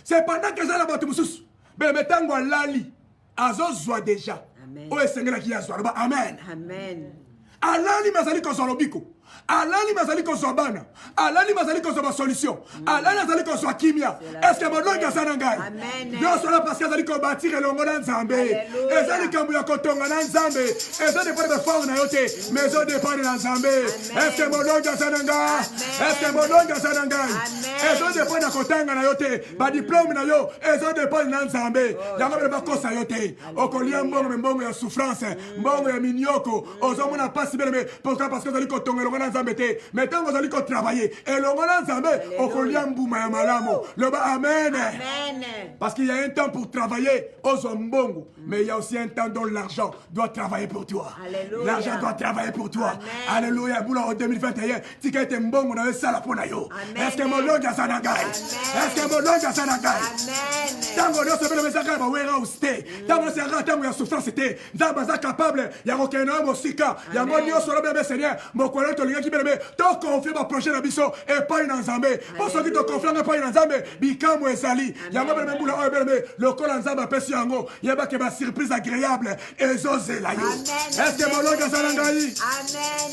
C'est pendant que ça la batu musus be metango lali azo zwa déjà o esengela ki azwa amen Amen. alali mazali ko zolobiko alali mazali ko zobana alali mazali ko zoba solution alali mazali ko zwa kimia est-ce que bononga sana ngai yo sola parce que azali ko bâtir elongo na nzambe ezali kambu ya kotonga na nzambe ezali pas de forme na yote mais zo dépend na nzambe est-ce que bononga sana ngai est-ce que bononga sana ngai ezo dépend na kotanga na yote ba diplôme na yo ezo dépend na nzambe yango ba kosa yote okolia mbongo ya souffrance mbongo ya minyoko ozomona pasi bele pourquoi parce que azali kotonga elongo na nzambe te mais tant vous allez travailler elongo na nzambe okolia mbuma ya malamu loba amen parce qu'il y a un temps pour travailler ozo mbongo mais il y a aussi un temps dont l'argent doit travailler pour toi. L'argent doit travailler pour toi. Alléluia. Boula en 2021 tika ete mbongo na sala pona yo. Est-ce que mon longa sanangai? Est-ce que mon longa sanangai? Tango no se bele mesaka ba wera usté. Tango se ra tango ya souffrance te. Nzamba za capable ya kokena mo sika. Ya mo nyo solo bebe Seigneur. Mo kola to linga ki bele to confier ba projet na biso et pas une nzambe. Pour ceux qui te confient pas une nzambe bikamo ezali. Ya mo bele boula o bele le kola nzamba pesi yango. Ya ba ke ba surprise agréable ezose la yo. Est-ce que mon longa sanangai? Amen.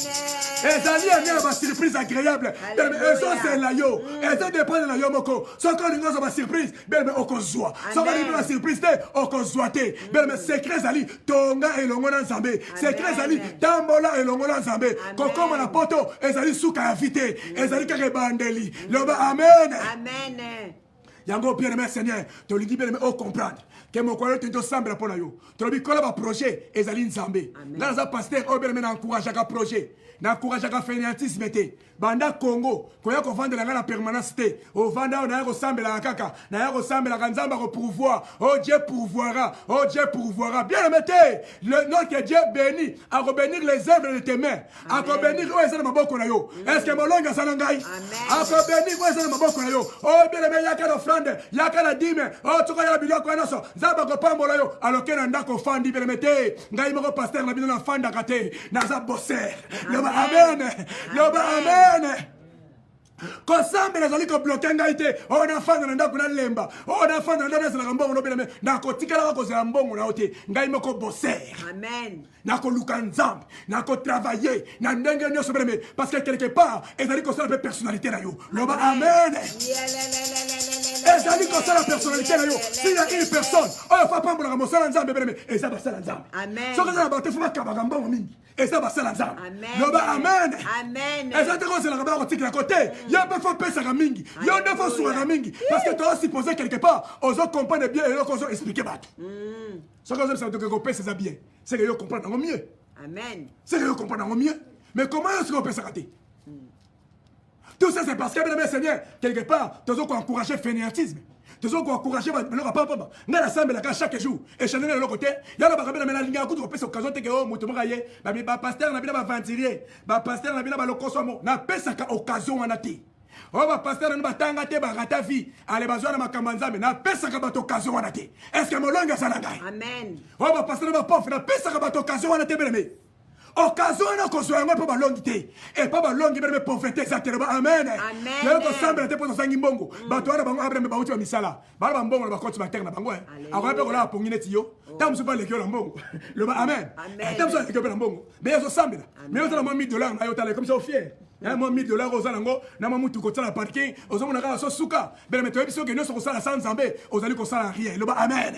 Ezali ane ba surprise agréable. Ezose la yo. Ezo dépend la yo moko. Soko linga ba surprise bele okozwa. Soko linga ba surprise te okozwa te. Bele secret zali tonga elongo na nzambe. Secret zali tambola elongo na nzambe. Kokoma na poto ezali suka ya vite. Ezali kake bandeli. Loba amen. Amen. Yango bien aimé Seigneur, to lingi bien aimé o comprendre que mon coeur te semble pour yo. To bi kola ba projet ezali nzambe. Là za pasteur o bien aimé na encourager ka projet. Na encourager ka fainéantisme te. Banda Congo, koya ko vendre la na permanence te. O vanda na ko sambela kaka, na ko sambela nzamba ko pourvoir. Oh Dieu pourvoira, oh Dieu pourvoira. Bien aimé le nom que Dieu bénit, à bénir les œuvres de tes mains, à bénir o ezali maboko na yo. Est-ce que molonga sanangai? À bénir o ezali maboko na yo. Oh bien aimé ya ka offrande yaka na dime o tuka ya biloko enoso nzamba ko pambola yo aloke na ndako fandi belemete ngai moko pasteur na bino na fanda kate naza bosser loba amen loba amen kosambela ezali kobloke ngai te oyo nafanda na ndako nalemba oyo nafanda na ndako nazelaka mbongo nobeleme nakotikalaka kozela mbongo na yo te ngai moko boser nakoluka nzambe nakotravaille na ndenge nyonso beleme parce que quelque part ezali kosala mpe personnalité na yo loba amen ezali kosala personnalité na yo s'il y a une personne oyo fa pambolaka mosala nzambe beleme eza basala nzambe soki eza na bato fo bakabaka mbongo mingi eza basala nzambe loba amen eza te kozelaka bakotikilako te yo mpe fo pesaka mingi yo nde fo sukaka mingi parce que toosupose quelque part ozo comprendre bien eloko ozo explique bato soki ozobisa bato kokopesa eza bien c'est que yo comprendre nango mieux c'est que yo comprendre nango mieux mais comment yo soki opesaka te tout ça c'est parce que bien aimé Seigneur quelque part tozo encourager fainéantisme tozo encourager baloko papa nga na sambelaka chaque jour échanger na loko te yalo bakabela mena linga kutu kopesa occasion te ke o moto moka ye ba pasteur na bina ba ventilier ba pasteur na bina ba lokoso mo na pesaka occasion wana te o ba pasteur na batanga te ba rata vie ale bazwa na makamba nzambe na pesaka bato occasion wana te est-ce que molonga sana ngai amen o ba pasteur na pauvre na pesaka bato occasion wana te beleme occasion na kozwa yango mpo balongi te e mpo balongi beleme pauvreté exactement amen lelo tosambela te mpo tosangi mbongo bato wana bango abraham bauti bamisala bana bambongo na bakoti batere na bango akoya mpe kolala pongi neti yo ta mosu mpo aleki yo na mbongo loba amen ta mosu aleki yo mpe na mbongo me ezosambela me ozala mwa $1000 na yo tala comme ça ofiere mwa $1000 oza nango na mwa mutu kotala parking ozomona kaka sosuka beleme toyebi soki nyonso kosala sa nzambe ozali kosala rien loba amen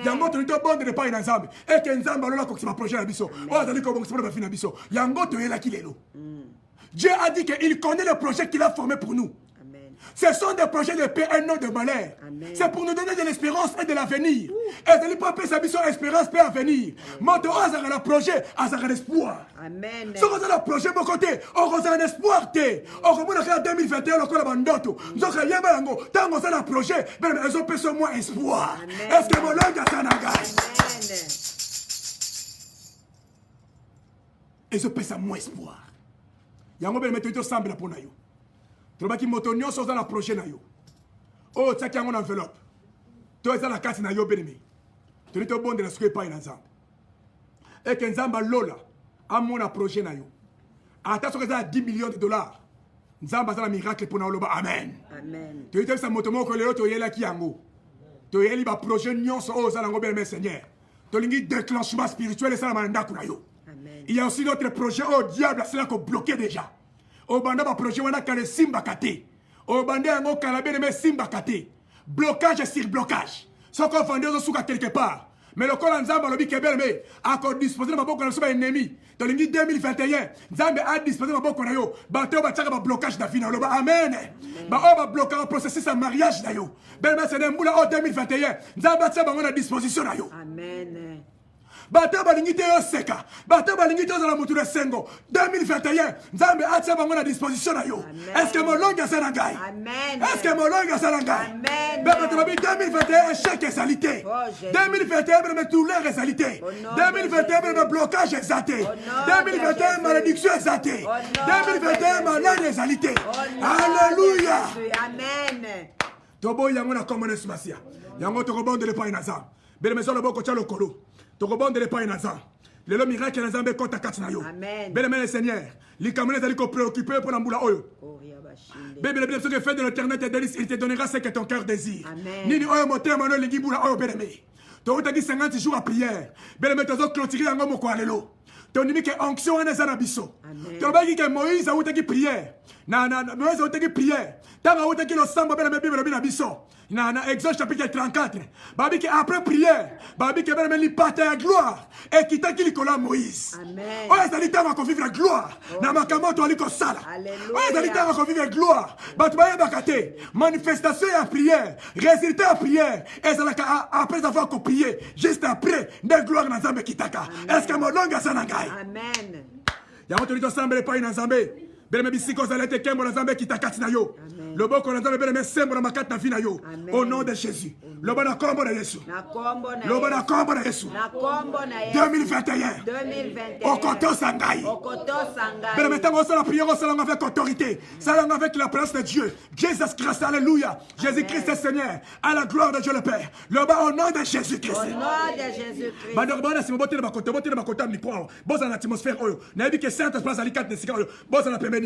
yango toli tobondela epai na nzambe eke nzambe alola kokisa baprojet na biso oyo azali kobongisa mpona bafi na biso yango toyelaki lelo Dieu a dit qu'il connaît le projet qu'il a formé pour nous. Ce sont des projets de paix et non de malheur. C'est pour nous donner de l'espérance et de l'avenir. Et de l'hypothèse, c'est mission espérance, paix, avenir. Moto, on a un projet, on a un espoir. Amen. Si on a un projet, mon côté, on a un espoir. On a un 2021, on a un bandoto. Nous avons un tant qu'on a un projet, ils ont besoin de moins espoir. Est-ce que mon langue a un langage? Ils ont besoin de moins espoir. Il y a un moment où semble pour nous. Tolobaki moto nyonso oza na projet na yo oyo otiaki yango na enveloppe to eza na kati na yo benemi toli tobondela soki epai na nzambe eke nzambe alola amona projet na yo ata soki eza na $10 millions nzambe aza na miracle mpona oloba amen toli tobisa moto moko lelo toyelaki yango toyeli baprojet nyonso oyo oza nango benemi seigneur tolingi déclenchement spirituel esalama na ndako na yo il y a aussi notre projet oyo diable asila kobloke déjà obanda ba projet wana kale simba kate obanda yango kala bene simba kate blocage sur blocage soko fande zo suka quelque part mais le kola nzamba lobi kebele me ako disposer maboko na soba ennemi to lingi 2021 nzambe a disposer maboko na yo ba to ba tsaka ba blocage da fina loba amen ba o ba bloquer le processus de mariage na yo bele me c'est mbula o 2021 nzamba tsaba bango na disposition na yo amen bato balingi te yo seka bato balingi te ozala motu na sengo 2021 nzambe atia bango na disposition na yo est-ce que molongi asala ngai est-ce que molongi asala ngai bato babi 2021 échec ezali te 2021 bene douleur ezali te 2021 bene blocage eza te 2021 malédiction eza te 2021 malade ezali te alléluia toboyi yango na kombo na yesu masiya yango tokobondela epai na nzambe bene meso loboko tya lokolo tokobondela epai na nzambe lelo miracle na nzambe ekota kati na yo belemene seigneur likambo ezali kopréoccupe mpo na mbula oyo bebele bile soki fait de l'éternel tes délices il te donnera ce que ton cœur désire nini oyo motema no elingi mbula oyo beleme toutaki 50 jours à prière beleme tozoclotire yango moko ya lelo tondimi ke onction wana eza na biso tolobaki ke moïse autaki prière moïse autaki prière ntango autaki losambo beleme bible lobi na biso na Exode chapitre 34 babi ke après prière babi ke beleme lipata ya gloire ekitaki likolo ya moïse oyo ezali ntango akovivre gloire na makambo to ali kosala oyo ezali ntango akovivre gloire bato bayebaka te manifestation ya prière résultat ya prière ezalaka après avoir koprié juste après nde gloire na nzambe ekitaka est ce que molongi aza na ngai yango toli tosambela epai na nzambe Bele bisiko zalete kembo na zambe kitakati na yo. Le boko na zambe bele sembo na makati na vina yo. Au nom de Jésus. Le bon kombo na Yesu. Le bon kombo na Yesu. 2021. Okoto sangai. Bele metango sa la prière au salon avec autorité. Salon avec la place de Dieu. Jésus Christ, alléluia. Jésus-Christ est Seigneur. À la gloire de Dieu le Père. Le bas au nom de Jésus-Christ. Au nom de Jésus-Christ. Madorobana si mobote na bakoto micro. Boza na atmosphère oyo. Na yebi que Saint-Esprit ali 4 nesika oyo. Boza na pemenia.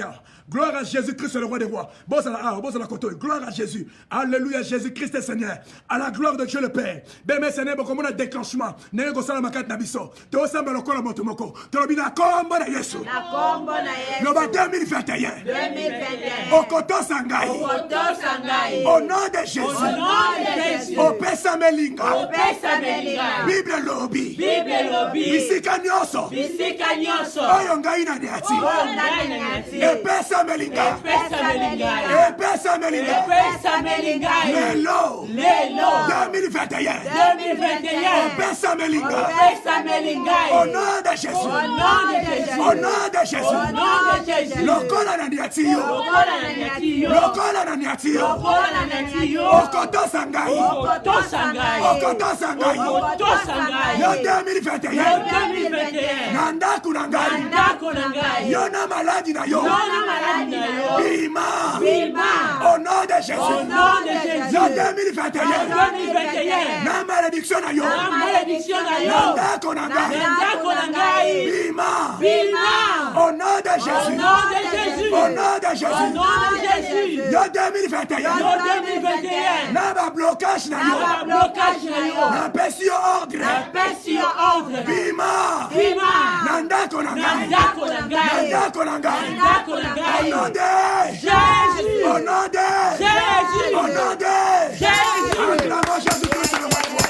Gloire à Jésus-Christ le roi des rois. Boza na koto. Gloire à Jésus. Alléluia, Jésus-Christ est Seigneur. À la gloire de Dieu le Père. Beme Seigneur boko mona déclenchement. Nenge ko sala makati na biso. To samba lokola moto moko. To lobi na kombo na Yesu. Na kombo na Yesu. Le ba 2021. 2021. Okoto sangai. Okoto sangai. Au nom de Jésus. Au nom de Jésus. Opesa melinga. Opesa melinga. Bible lobi. Bible lobi. Bisika nyonso. Bisika nyonso. Oyo ngai na niati. Oyo ngai na niati. Epesa melinga. Epesa melinga. Epesa melinga. Epesa melinga. Lelo. 2021. 2021. Opesa melinga. Opesa melinga. Au nom de Jésus. Au nom de Jésus. Au nom de Jésus. Au nom de Jésus. Lokola na niati yo. Lokola na niati yo. Lokola na niati yo. Lokola na niati yo. Okoto sangai. Okoto sangai. Okoto sangai. Okoto sangai. Yo 2021. Yo 2021. Nandaku na ngai. Ndako na ngai. Yo na maladi na yo. Yo na maladi na yo. Bima. Bima. Au nom de Jésus. Au nom de Jésus. Yo 2021. 2021. Na malédiction na yo. Na malédiction na yo. Nandako na ngai. Ndako na ngai. Bima. Bima. Au nom de Au Jésus. nom de Jésus. Au nom de Au Jésus. nom de Jésus. Yo 2021. Yo 2021. Na ba blocage na Na yo. ba blocage na yo. Na pesi yo ordre. Na pesi yo ordre. Bima. Bima. Nandako na ngai. Ndako na ngai. Nandako na ngai. Ndako na Au ngai. nom de Jésus. Au nom de Jésus. Au nom de Jésus. Acclamons Jésus-Christ le roi des rois.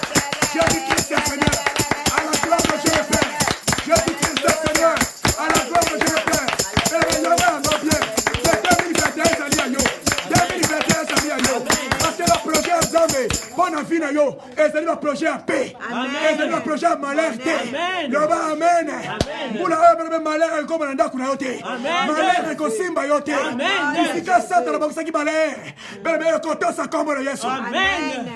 Jésus-Christ est Seigneur. À la gloire de Dieu le Père. Jésus-Christ est Seigneur. À la gloire de Dieu le Père. Et le Yahweh en bien. C'est 2021 sali à yo. 2021 sali à yo. Parce que le projet est Zambé. Bonne vie na yo. Et c'est le projet à paix. Et c'est le projet à malheur. Yoba amen. Pour la œuvre malheur et comme on a kuna yote. Malheur et kosimba yote. Ici que ça dans la boxe qui malheur. Belle koto sa comme le Yesu. Amen.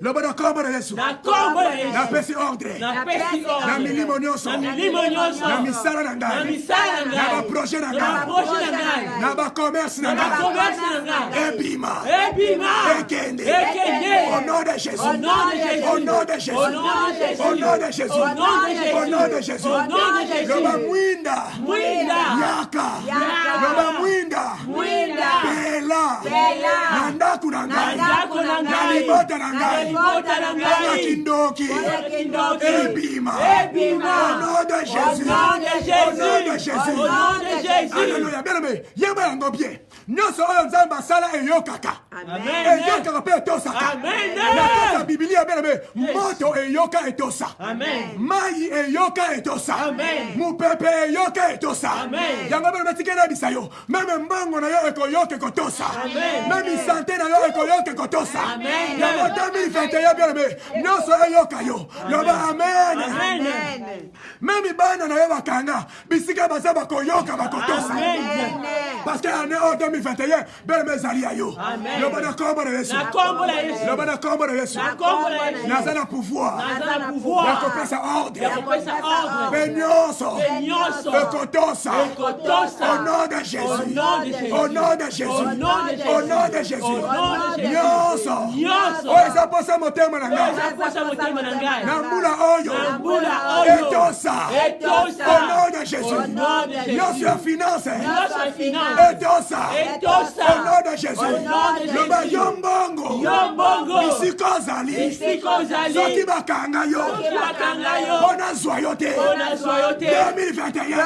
Le bon kombo na Yesu. Na kombo na Yesu. Na pesi ordre. Na pesi ordre. Na milimo nyonso. Na milimo nyonso. Na misala na ngai. Na misala na ngai. Na ba projet na Na ngai. projet na ngai. Na ba commerce na Na ngai. commerce na ngai. Ebima. Ebima. Ekende. Ekende. Au nom de Jésus. Au nom de Jésus. Au nom de Jésus. Au nom de Jésus. Au nom de Jésus. Au nom de Jésus. Au nom de Jésus. Au nom de Jésus. Le ba mwinda. Mwinda. Yaka. Yaka. Le ba mwinda. Mwinda. Bela. Bela. Na ndaku na ngai. Na ndaku na ngai. Na libota na ngai. Na libota na ngai. Na kindoki. Na kindoki. Ebima. Ebima. Au nom de Jésus. Au nom de Jésus. Au nom de Jésus. Au nom de Jésus. Alléluia. Bien aimé. Yeba yango bien. Nyonso oyo nzambe asala eyokaka. Amen. Eyokaka mpe etosaka. Amen. Na kati ya Biblia bien aimé. Moto eyoka etosa. Amen. Mai eyoka etosa. Amen. Mupepe eyoka etosa. Amen. Yango bien aimé tikela bisa yo. Meme mbongo na yo ekoyoka ekotosa. Amen. Meme santé na yo ekoyoka ekotosa. Amen. Yango 2021 bien aimé. Nyonso eyoka yo. Yoba amen. Amen. Meme bana na yo bakanga. Bisika baza bakoyoka bakotosa. Amen. Parce que l'année 2021, belle mesali à yo. Amen. Le bon combo de Yesu. Na kombo na Yesu. Le bon combo de Yesu. Na kombo na Yesu. Naza na pouvoir. Naza na pouvoir. Ya kopesa ordre. Ya kopesa ordre. Benyoso. Benyoso. Ekotosa. Ekotosa. Au nom de Jésus. Au nom de Jésus. Au nom de Jésus. Au nom de Jésus. Au nom de Jésus. Au nom de Jésus. Nyonso. Nyonso. Oh, eza posa motema na ngai. Zaposa motema na ngai. Na mbula oyo. Na mbula oyo. Etosa. Etosa. Au nom de Jésus. Au nom de Jésus. Nyonso ya finance. Nyonso ya finance. Etosa. Etosa. Au nom de Jésus. Au nom de Jésus. Loba yombongo. Yombongo. Bisika ozali. Bisika ozali. Soki bakanga yo. Soki bakanga yo. Mpona zwa yo te. Mpona zwa yo te. 2021.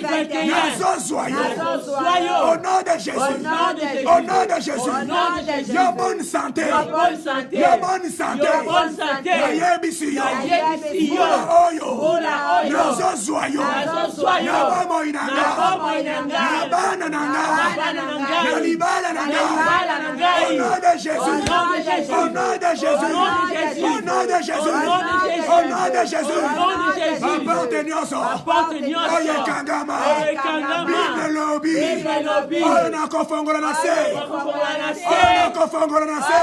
2021. Nazozwa yo. Nazozwa yo. Au nom de Jésus. Au nom de Jésus. Au nom de Jésus. Au nom de Jésus. Yo bonne santé. Yo bonne santé. Yo bonne santé. Yo bonne santé. Nayebisi yo. Nayebisi yo. Mbula oyo. Mbula oyo. Nazozwa yo. Nazozwa yo. Na bomoi na nga. Na bomoi na nga. Na bana na nga. Na bana na nga. Na libala na nga. Na libala na nga. Au nom de Jésus. Au nom de Jésus. Au nom de Jésus. Au nom de Jésus. Au nom de Jésus. Au nom de Jésus. Au nom de Jésus. Au nom de Jésus. Apporte nyonso. Apporte nyonso. Oye kangama. Oye kangama. Bible lobi. Oyo nakofongola na se. Oyo nakofongola na se.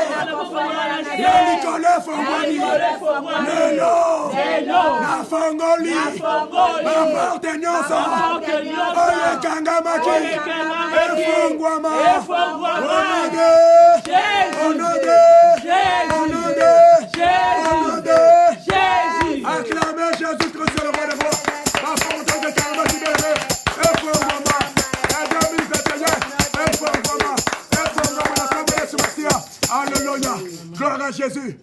Yelikole fongoli. Lelo. Nafongoli. Bamorte nyonso. Oyo kangamaki. Efongwama. Au nom de Jésus. Acclamez Jésus-Christ le roi des rois. La fontaine de Karma qui bénit. Efongwama. Alléluia. Gloire à Jésus.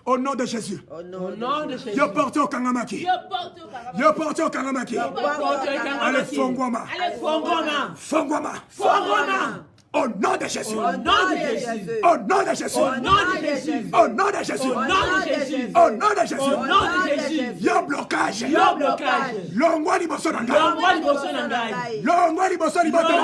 Au nom de Jésus. Yo porte au Kangamaki. Yo porte au Kangamaki. Allez, Fongwama. Fongwama. Au nom de Jésus. Au nom de Jésus. Au nom de Jésus. Au nom de Jésus. Au nom de Jésus. Au nom de Jésus. Au nom de Jésus. Au nom de Jésus. Yo blocage. Yo blocage. Longwa liboso na ngai. Longwa liboso na ngai. Longwa liboso liboso na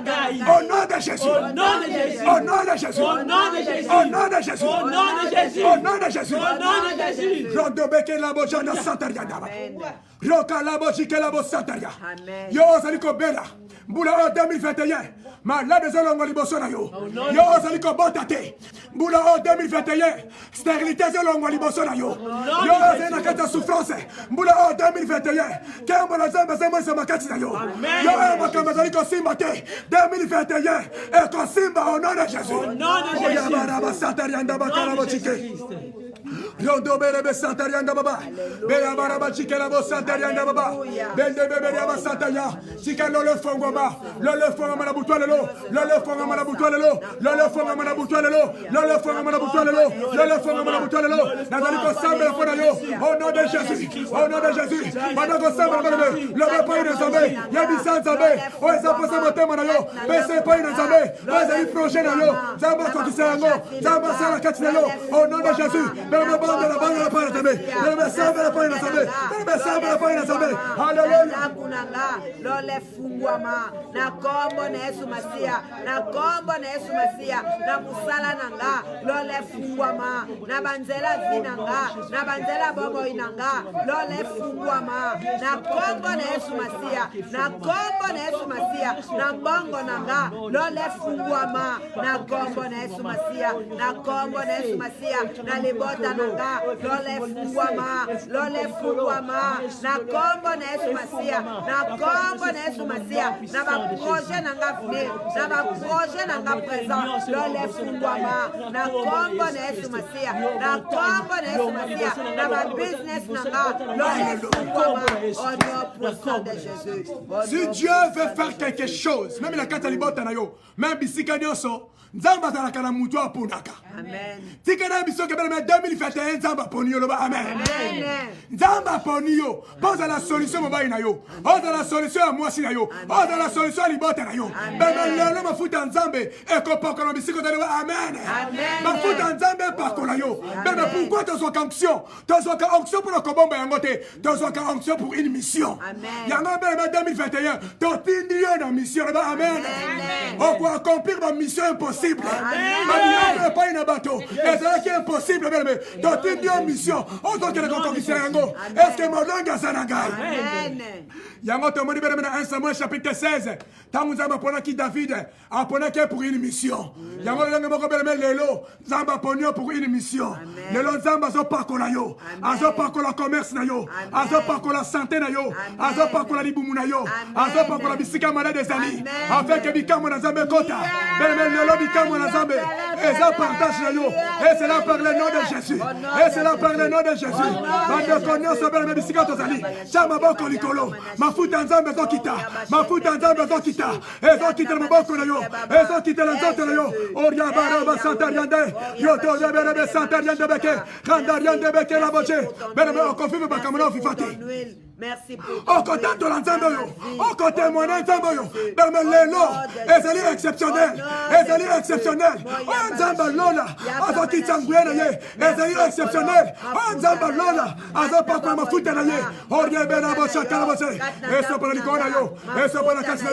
ngai. Au nom de Jésus. Au nom de Jésus. Au nom de Jésus. Au nom de Jésus. Au nom de Jésus. Au nom de Jésus. Au nom de Jésus. Au nom de Jésus. Rondobeke la bojana santaria daba. Roka la bojike la bo santaria. Yo zaliko bela. Mbula 2021. Malade zolongo liboso na yo. Yo zaliko botate. Mbula 2021. Stérilité zolongo liboso na yo. Yo zena kata souffrance. Mbula 2021. Kembo la zamba zema sama kati na yo. Yo makamba zaliko simba te. 2021. Et ko simba au nom de Jésus. Au nom de Jésus. Yabara santaria ndaba kala bochike. Rondo berebe santarianga baba. Bela baraba chikela bo santarianga baba. Bende bebe ya santaya. Chikelo le fongoma. Le fongoma na butwale lo. Le fongoma na butwale lo. Le fongoma na butwale lo. Le fongoma na butwale lo. Le fongoma na butwale lo. Nazali ko sambe la fona yo. Au nom de Jésus. Au nom de Jésus. Bana ko sambe la bebe. Le pa ina zambe. Ya bi sanzabe. O esa posa motema na yo. Pese pa ina zambe. O esa i projet na yo. Zamba ko kisango. Zamba sala katina yo. Au nom de Jésus. Lole fungwama na kombo na Yesu Masia na kombo na Yesu Masia na musala nanga lole fungwama na banzela vinanga na banzela bobo inanga lole fungwama na kombo na Yesu Masia na kombo na Yesu Masia na bongo nanga lole fungwama na kombo na Yesu Masia na kombo na Yesu Masia na libota nanga lole fungwama na kombo na Yesu Masia na kombo na Yesu Masia na ba projet nanga venir na ba projet nanga présent lole fungwama na kombo na Yesu Masia na kombo na Yesu Masia na ba business nanga lole fungwama au nom puissant de Jésus. Si Dieu veut faire quelque chose, même la katalibota na yo, même bisika nyonso Nzamba zalaka na mutu aponaka. Amen. Tikana biso ke bela 2021 nzamba poniyo loba amen. Amen. Nzamba poniyo, poza la solution mobai na yo. Oza la solution ya mwasi na yo. Oza la solution libota na yo. Bela lelo mafuta nzambe eko poko na bisiko talo amen. Amen. Mafuta nzambe pako na yo. Bela pourquoi tu sois onction? Tu sois onction pour le kobomba yangote. Tu sois onction pour une mission. Amen. Yango bela 2021, to tindi yo na mission loba amen. On peut accomplir ma mission impossible. Amen. Pas une bateau. Et c'est impossible. Donc, tu dis une mission. On doit que le conquisteur yango. Est-ce que mon langue a sananga? Amen. Yango te moni bere na 1 Samuel chapitre 16. Tangu nzamba pona ki David a pona ke pour une mission. Yango langue moko bere lelo nzamba ponyo pour une mission. Lelo nzamba zo pakola yo. Azo pakola commerce na yo. Azo pakola santé na yo. Azo pakola libumu na yo. Azo pakola bisika malade des amis. Avec que bikamo na nzambe kota. Bere lelo bikamo na nzambe. Et ça partage na yo. Et c'est là par le nom de Jésus. Et c'est là par le nom de Jésus. Bande konyo so bere bisika tozali. Chama boko likolo. Mafuta nzambe zo kita. Mafuta nzambe zo kita. Ezo kita maboko na yo. Ezo kita la nzoto na yo. Oria baraba santariande. Yo to bere santariande beke. Kandariande beke la boche. Bere me konfirme bakamona fifati. Merci pour au côté de l'ensemble, au côté de mon ensemble, dans le lot, et c'est exceptionnel, et c'est exceptionnel. Ensemble, Lola, à ce qui s'engouille, et c'est exceptionnel. Ensemble, Lola, à ce pas comme foot, on y est bien à votre chacun, et c'est pour le licon, et c'est pour la casse,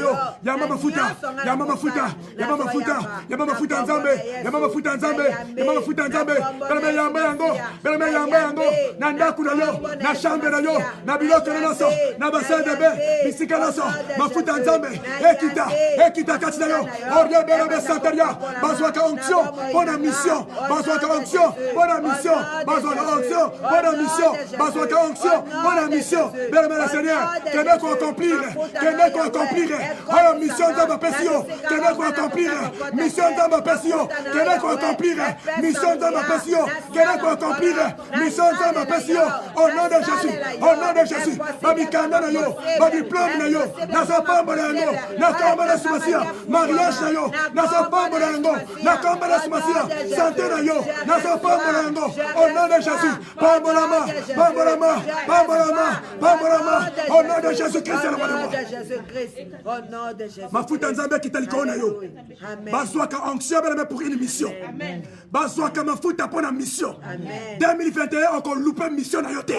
Yamama Futa, Yamama Futa, Yamama Futa, Yamama Futa Nzambe, Yamama Futa Nzambe, Yamama Futa Nzambe, Belme Yambe Yango, Belme Yambe Yango, Nanda Kunayo, na chambre na yo, na bilote noso na bassin de bain bisika noso mafuta nzambe ekita kati na yo orie belebe santeria bazwaka onction mpona mission bazwaka onction mpona mission bazwaka onction mpona mission bazwaka onction mpona mission belebe la Seigneur kende koaccomplir oyo mission nzambe apesi yo kende koaccomplir mission nzambe apesi yo kende koaccomplir mission nzambe apesi yo kende koaccomplir mission nzambe apesi yo au nom de Jésus babikanda na yo badiplome na yo nazopambola yango na kombo na sumasia mariage na yo nazopambola yango na kombo na sumasia santé na yo nazopambola yango au nom de Jésus pambolama au nom de Jésus-Christ mafuta nzambe kita likolo na yo bazwaka onction beleme pour une mission bazwaka mafuta mpona mission 2021 okolupa mission na yo te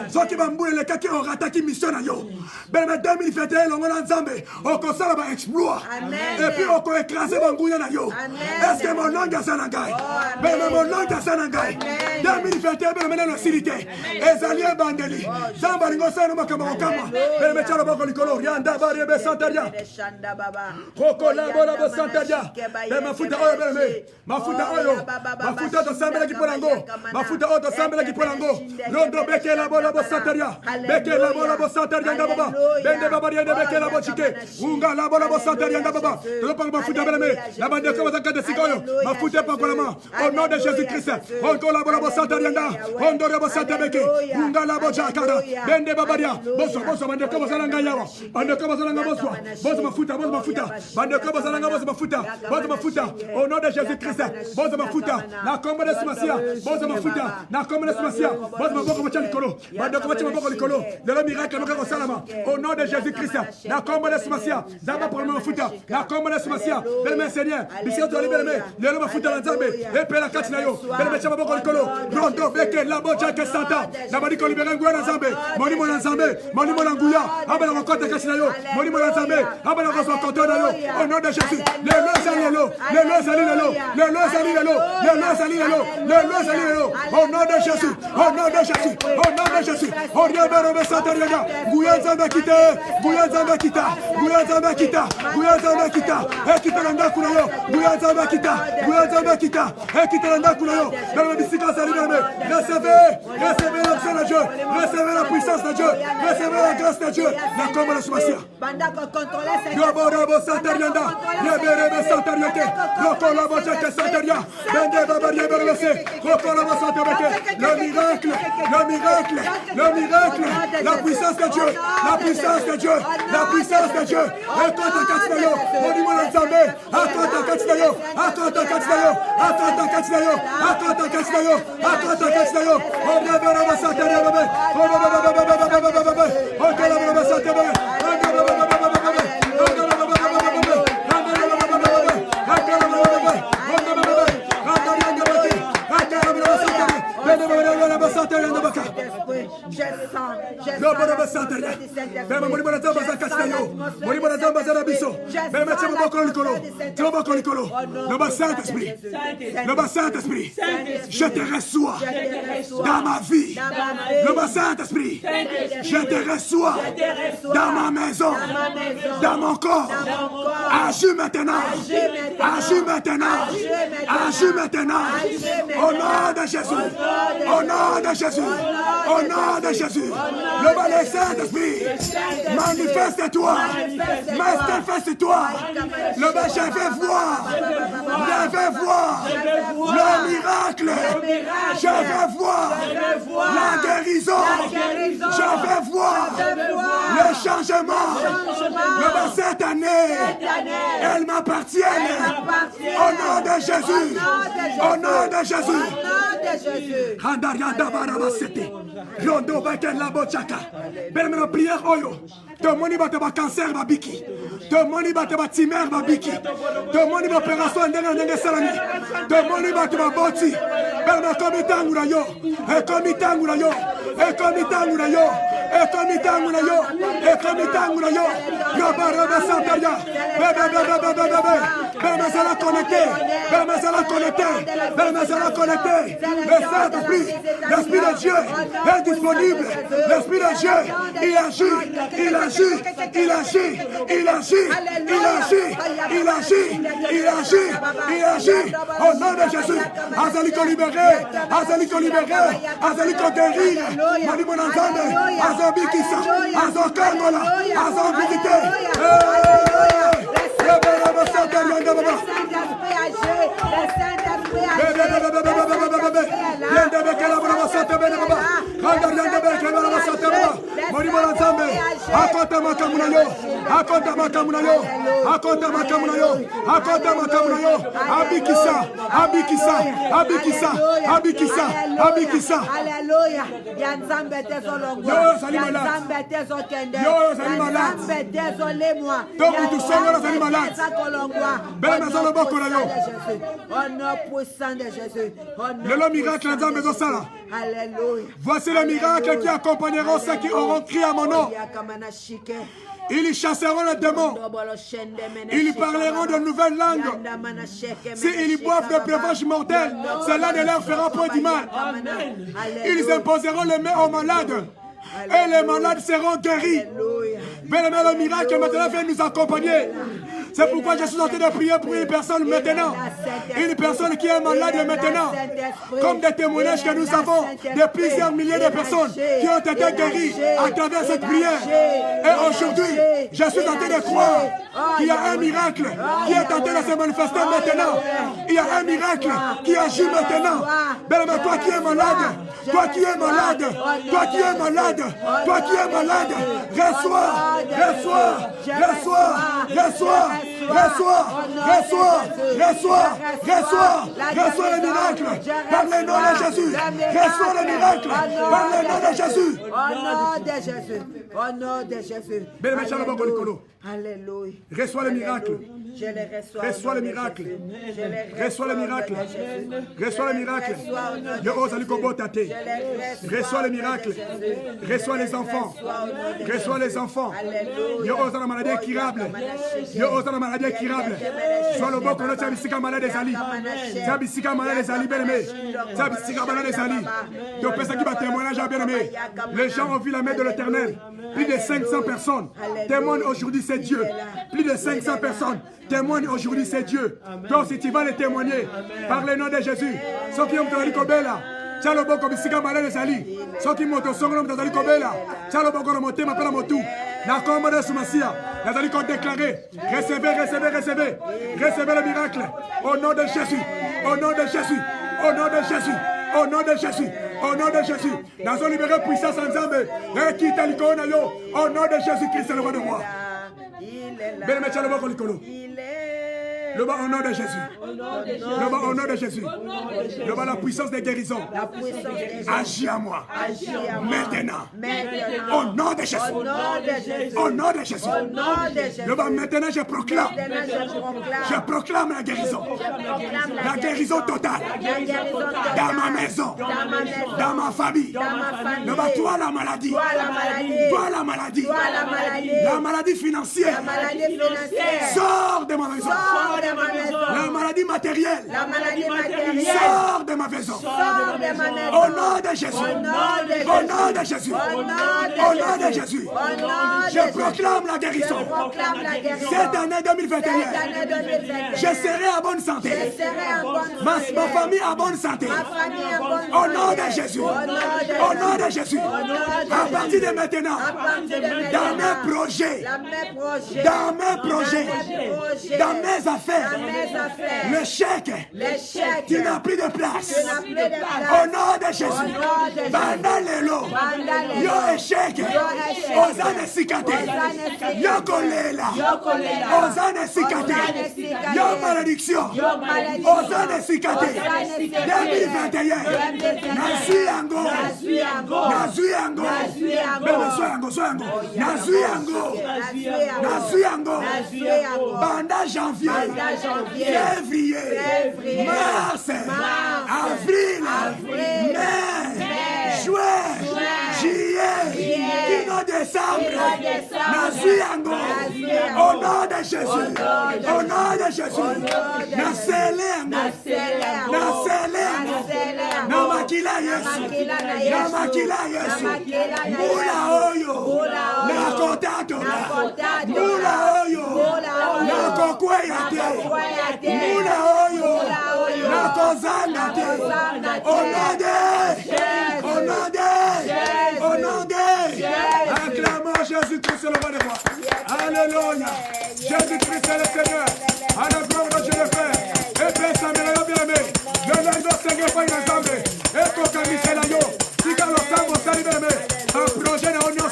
soki bambulelekaki orataki mission na yo beleme 2021 elongo na nzambe okosala baexploit epuis okoekrase banguya na yo eske molongi aza na ngai beleme molongi aza na ngai 2021 beleme nano esili te ezali ebandeli nzambe alingi osala no makambo kokamwa beleme tia loboko likolo rianda bariebe santaria kokolabola bosantaria be mafuta oyo beleme mafuta oyo mafuta tosambelaki mpo nango mafuta oyo tosambelaki mpo nango londo bekela bola bosantaria bekela bola bosantaria nga baba bende baba riende bekela bochike unga la bola bosantaria nga baba tozopanga mafuta beleme na bandeko bazakade sika oyo mafuta epakolama au nom de Jésus-Christ onkola bola bosantaria nga ondore bosante beke unga la bojakara bende baba ria boso bandeko bazalanga yawa bandeko bazalanga boso mafuta bandeko bazalanga boso mafuta au nom de Jésus-Christ boso mafuta na kombo de sumasia boso mafuta na kombo de sumasia boso maboko bacha likolo bandeko bacha maboko likolo lelo miracle moko salama au nom de Jésus-Christ na kombo de sumasia zamba pour mafuta na kombo de sumasia belme Seigneur bisio to libelme lelo mafuta la nzambe epela kati na yo belme cha maboko likolo rondo beke la bocha ke santa na badiko libere ngwa na nzambe moni mo na nzambe moni mo na nguya abela kokota kati na yo moni mo na nzambe abela ko kokota na yo au nom de Jésus lelo au nom de Jésus au nom de Santariaga Gouyanzamba kita ekita nanda kunayo Gouyanzamba kita ekita nanda kunayo dans le bisika salibeme recevez l'action de Dieu recevez la puissance de Dieu recevez la grâce de Dieu la combo de Sumasia Yobo Santarianda Yebere Santariake Rokola Bocheke Santaria Bende Babarie Berlese Rokola Santariake le miracle la puissance de Dieu Akota Katsinayo Monimo Nzambe Akota Katsinayo Obra Santaria Babe Okola Santaria le Saint-Esprit, je te reçois dans ma vie. Le Saint-Esprit, je te reçois dans ma maison, dans mon corps. Agis maintenant. Au nom de Jésus. Le Saint-Esprit, manifeste-toi. Le bas, je vais voir le miracle. Je vais voir la guérison. Je vais voir le changement. Le bas, cette année, elle m'appartient. Au nom de Jésus. Rondo baken la bochaka. Belmeno prière oyo. To moni bate ba cancer ba biki. To moni bate ba timer ba biki. To moni ba opération ndenge salami. To moni bate ba boti. Belmeno komitangura yo. Yo baraba santaria. Permets-la connecter. Permets-la connecter. Permets-la connecter. Le Saint-Esprit, l'Esprit de Dieu est disponible. L'Esprit de Dieu, il agit. Il agit. Il agit. Il agit. Il agit. Il agit. Il agit. Il agit. Au nom de Jésus. Azaliko libéré. Azaliko libéré. Azaliko guérir. Mani Monanzambe. Azabikisa. Azokangola. Azobikite. Le miracle dans la maison ça. Voici le miracle qui accompagneront ceux qui auront crié à mon nom. Ils chasseront les démons. Ils parleront de nouvelles langues. S'ils boivent de breuvages mortels, cela ne leur fera point du mal. Ils imposeront les mains aux malades. Et les malades seront guéris. Mais le miracle maintenant vient nous accompagner. C'est pourquoi je suis en train de prier pour une personne maintenant. Une personne qui est malade maintenant. Comme des témoignages que nous avons de plusieurs milliers de personnes qui ont été guéries à travers cette prière. Et aujourd'hui, je suis en train de croire qu'il y a un miracle qui est en train de se manifester maintenant. Il y a un miracle qui agit maintenant. Mais toi qui es malade, toi qui es malade, toi qui es malade, toi qui es malade, reçois, reçois, reçois, reçois, reçois, reçois, reçois, reçois, reçois le miracle par le nom de Jésus. Reçois le miracle par le nom de Jésus. Au nom de Jésus. Au nom de Jésus. Alléluia. Reçois le miracle. Je les reçois. Reçois le miracle. Reçois le miracle. Reçois le miracle. Reçois le miracle. Reçois les enfants. Reçois les enfants. Yo osa la maladie incurable. Yo osa la maladie incurable. Sois le bon qu'on a tabissika malade des ali. Tabissika malade des ali bien aimé. Tabissika malade des ali. Donc personne qui va témoigner bien aimé. Les gens ont vu la main de l'Éternel. Plus de 500 personnes témoignent aujourd'hui, c'est Dieu. Plus de 500 personnes témoignent aujourd'hui, c'est Dieu. Toi aussi, tu vas les témoigner par le nom de Jésus. Ceux qui ont été Kobela, Tchalobo comme Sika Malade Sali. Ceux qui m'ont été dans Kobela, Tchalobo comme Moté, m'appelle Motou. La combat de Soumassia, les alliés ont déclaré. Recevez, recevez, recevez. Recevez le miracle. Au nom de Jésus. Au nom de Jésus. Au nom de Jésus. Au nom de Jésus. Au nom de Jésus. Nous avons libéré puissance en Zambé. Et qui t'a l'icône. Au nom de Jésus-Christ, le roi de roi. Belle métier, le roi de le bas au nom de Jésus. Le bas au nom de Jésus. Le bas la puissance des guérisons. Agis à moi. Maintenant. Au nom de Jésus. Au nom de Jésus. Le bas maintenant je proclame. Je proclame la guérison. La guérison totale. Dans ma maison. Dans ma famille. Le bas toi la maladie. Toi la maladie. La maladie financière. Sors de ma maison. La maladie matérielle. Sors de ma maison. Au nom de Jésus. Au nom de Jésus. Au nom de Jésus. Je proclame la guérison. Cette année 2021, je serai en bonne santé. Ma famille en bonne santé. Au nom de Jésus. Au nom de Jésus. À partir de maintenant, dans mes projets, dans mes affaires, le chèque, tu n'as plus de place. Au nom de Jésus. Pendant les lots, yo échec, osane sikate, yo kolela, osane sikate, yo malédiction, osane sikate, 2021, nazu yango, pendant janvier, février, mars, avril, mai, juin, juillet, décembre, nazu yango, au nom de Jésus, au nom de de Jésus. Nasele na makila Yesu. Na makila Yesu. Mula oyo. Na kotadola. Mula oyo. Na kokwea te. Mula oyo. Na kozanga te. Au nom de acclamons Jésus-Christ le roi des rois. Alléluia. Jésus-Christ est le Seigneur. À la gloire de Dieu le Père. Et Père Samuel le bien-aimé. Le nom de Seigneur pas une ensemble. Et pour camisa la yo. Si quand le sang vous salue bien-aimé. Un projet de l'union.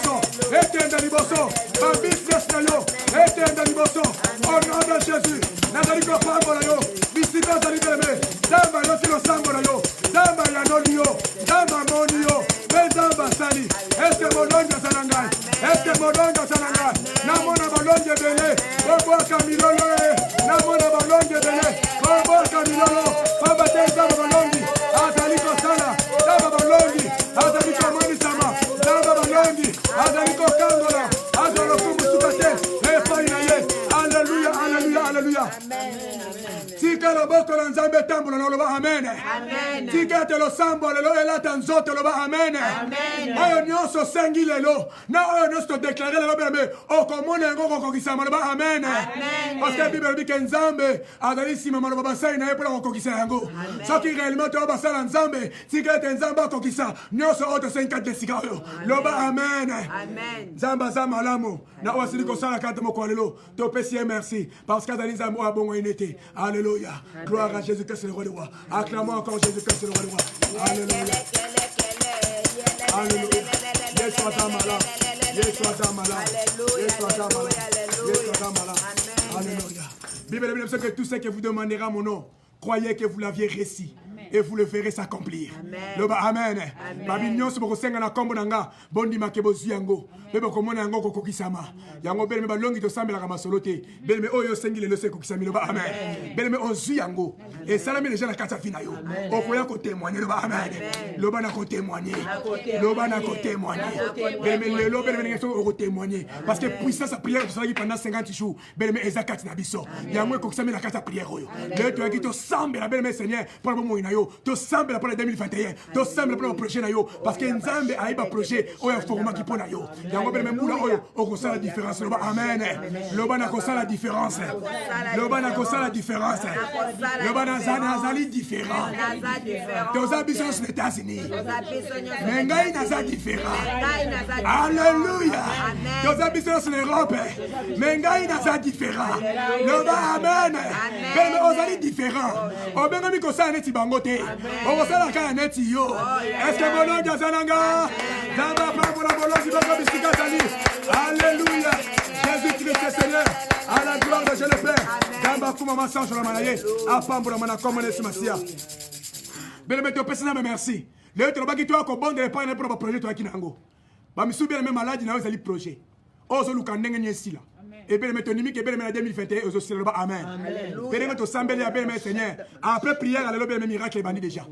Et t'es dans l'ibosso. Un business na yo. Et t'es dans l'ibosso. Au nom de Jésus. Nazali ko pambo la yo. Bisika zali bien-aimé. Damba yo si le sang la yo. Damba ya no yo. Damba moni yo. Damba sali. Est-ce que mon nom de Sanangai? Est-ce que mon nom de Sanangai? Namona balon de belé. Bobo Camilolo. Namona balon de belé. Bobo Camilolo. Baba Teza balongi. Azali ko sala. Damba balongi. Azali ko moni sama. Damba balongi. Azali ko kangola. Azalo ko musukate. E fainaye. Alléluia, alléluia, alléluia. Tika lo boko la nzambe tambola no lo ba amen. Amen. Tika te lo sambo le lo elata nzoto lo ba amen. Amen. Oyo nyonso sengi lelo. Na oyo nyonso déclarer le lo beme. O komona ngo kokisa lo ba amen. Amen. Parce que Bible dit que nzambe azali sima lo ba sai na epola kokisa yango. Soki réellement to ba sala nzambe, tika te nzamba kokisa. Nyonso oto 54 desika oyo. Lo ba amen. Amen. Nzamba za malamu. Na wasili ko sala kata mo ko lelo. To pesi merci parce que azali nzambo abongo inete. Alléluia. Gloire à Jésus-Christ, le roi des rois. Acclamons encore Jésus-Christ, le roi des rois. Alléluia. Alléluia. Yesu atamala. Yesu atamala. Yesu atamala. Yesu atamala. Alléluia. Bible dit que tout ce que vous demanderez à mon nom, croyez que vous l'aviez réussi. Et vous le verrez s'accomplir. Amen. Babi nyonso bokosenga na kombo nanga bondi makebo zuyango. Bebe komona yango kokokisama. Yango bele me balongi to sambela ka masolo te. Bele me oyo sengi le lose kokisami loba amen. Bele me ozuyango. Et salami les gens na kata fina yo. Okoya ko témoigner loba amen. Loba na ko témoigner. Loba na ko témoigner. Bele me le loba bele me ngso ko témoigner parce que puissance à prière ça pendant 50 jours. Bele me ezakati na biso. Yango kokisami na kata prière oyo. Le to akito sambela bele me Seigneur pour le moment ina to semble pour le 2021 to semble pour le projet na yo parce que nzambe aiba projet oyo format qui pona yo yango bele mula oyo okosala la différence loba amen loba na kosala la différence loba na kosala la différence loba na zali différent toza biso aux États-Unis mais ngai naza différent alléluia toza biso en Europe mais ngai naza différent loba amen bele ozali différent obenga mi kosala neti bango te. Est-ce que mon nom est Zananga? Alléluia. Jésus-Christ est Seigneur. À la gloire de Dieu le Père. Damba kuma masanjo la manaye. Apambo la mana comme on masia. Bele meto pesana me merci. Le to baki to ko bonde le pas pour projet to akinango. Ba mi soubi le malade na ezali projet. Ozo lukandenge nyesila. Et bien, maintenant, que bien, 2021, aux oscilles, amen. Bien, maintenant, sambeli, bien, Seigneur. Après prière, le bien, miracle est banni déjà.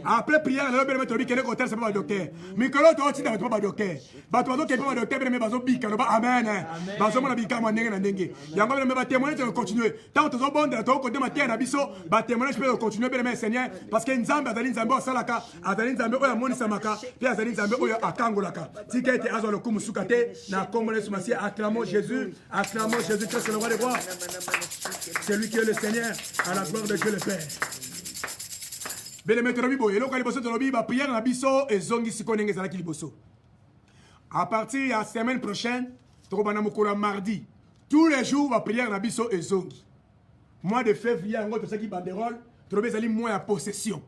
Après prière, le bien, maintenant, quel hôtel, c'est pas docteur. Mais que l'autre, tu n'as pas docteur. Bateau, qui est pas docteur, bien, bazo bika, amen. Bazo, mon abika, mon nengue, nengue. Yango, bien, témoigner, de continuer. Tant que tu as bon, de ton côté, ma terre, abisso, témoigner, je peux continuer, bien, Seigneur. Parce que Nzambe, Azali Nzambe, Salaka, Azali Nzambe, Oya, Moni Samaka, puis Azali Nzambe, Oya, Akangolaka. Tika était Azalo Kumusukate, na Komone Sumasia, acclamons Jésus, acclamons Jésus-Christ, le roi des rois. C'est lui qui est le Seigneur, à la gloire de Dieu le Père. À partir de la semaine prochaine, mardi, tous les jours, la prière na biso et zongi. Mois de février, on a qui banderole, trouver les mois à possession.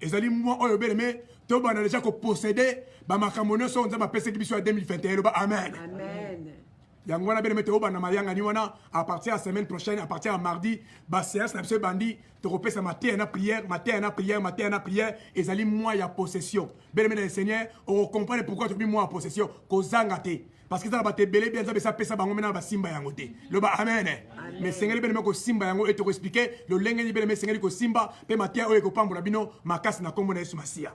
Et les mois où on a déjà possédé, ma camonne sont dans ma PC qui biso à 2021. Amen. Amen. Yangwana bele meteo bana mayanga ni wana à partir de la semaine prochaine à partir de mardi ba séance na monsieur bandi te repesa matin na prière et zali moi ya possession bele mena Seigneur on comprend pourquoi tu mis moi en possession kozanga te parce que ça va te belé bien ça pesa bango mena ba simba yango te le ba amen mais Seigneur bele ko simba yango et te expliquer le lenge ni bele Seigneur ko simba pe matin o ko pambola bino makasi na kombo na Yesu Masia.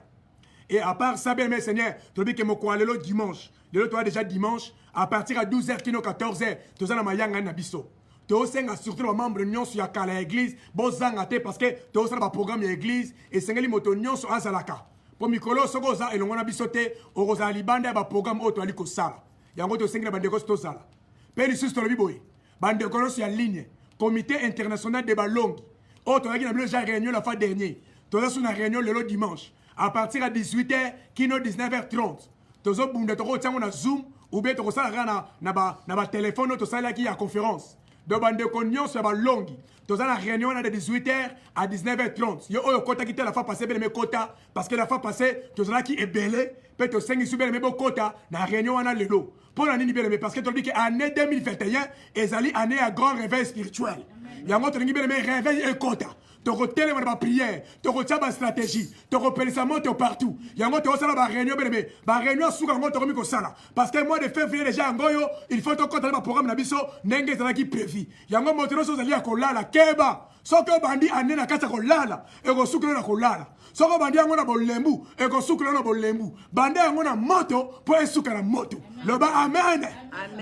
Et à part ça, bien, Seigneur, tu dis que mon coin le dimanche. Le toi déjà dimanche, à partir de 12h, 14h, tu as ma yanga na biso. tosenga surtout les membres nyonso ya kala église bozanga te parce que tosala ba programme ya église et sengeli moto nyonso azalaka po mikolo soko za elongo na biso te okozala libanda ya ba programme oyo toali kosala yango tosengeli bandeko tozala pe lisusu tolobi boye bandeko nyonso ya ligne comité international de balongi oyo tozalaki na bilo ja réunion la fois dernier toza sur na réunion lelo dimanche à partir à 18h kino 19h30 tozobunda tokotiango na zoom ou bien tokosalaka na ba téléphone oyo tosalaki ya conférence de bandeko nyonso ya balongi toza na réunion wana de 18h à 19h30 yo oyo okotaki te la fois passée beleme kota parce que la fois passée tozalaki ebele mpe tosengisi beleme bokota na réunion wana lelo mpo na nini beleme parce que tolobi ke année 2021 ezali année ya grand réveil spirituel yango tolingi beleme réveil ekota tokotelema na baprière tokotia bastratégie tokopelisa moto partout yango tokosala baréunion beleme baréunion suka yango tokomi kosala parce que mois de février déjà yango oyo il faut tokotala baprogramme na biso ndenge ezalaki prévu yango moto nyonso ozali ya kolala keba soki obandi ane na kati ya kolala ekosukela na kolala soki obandi yango na bolembu ekosukela na bolembu bande yango na moto mpo esuka na moto loba amen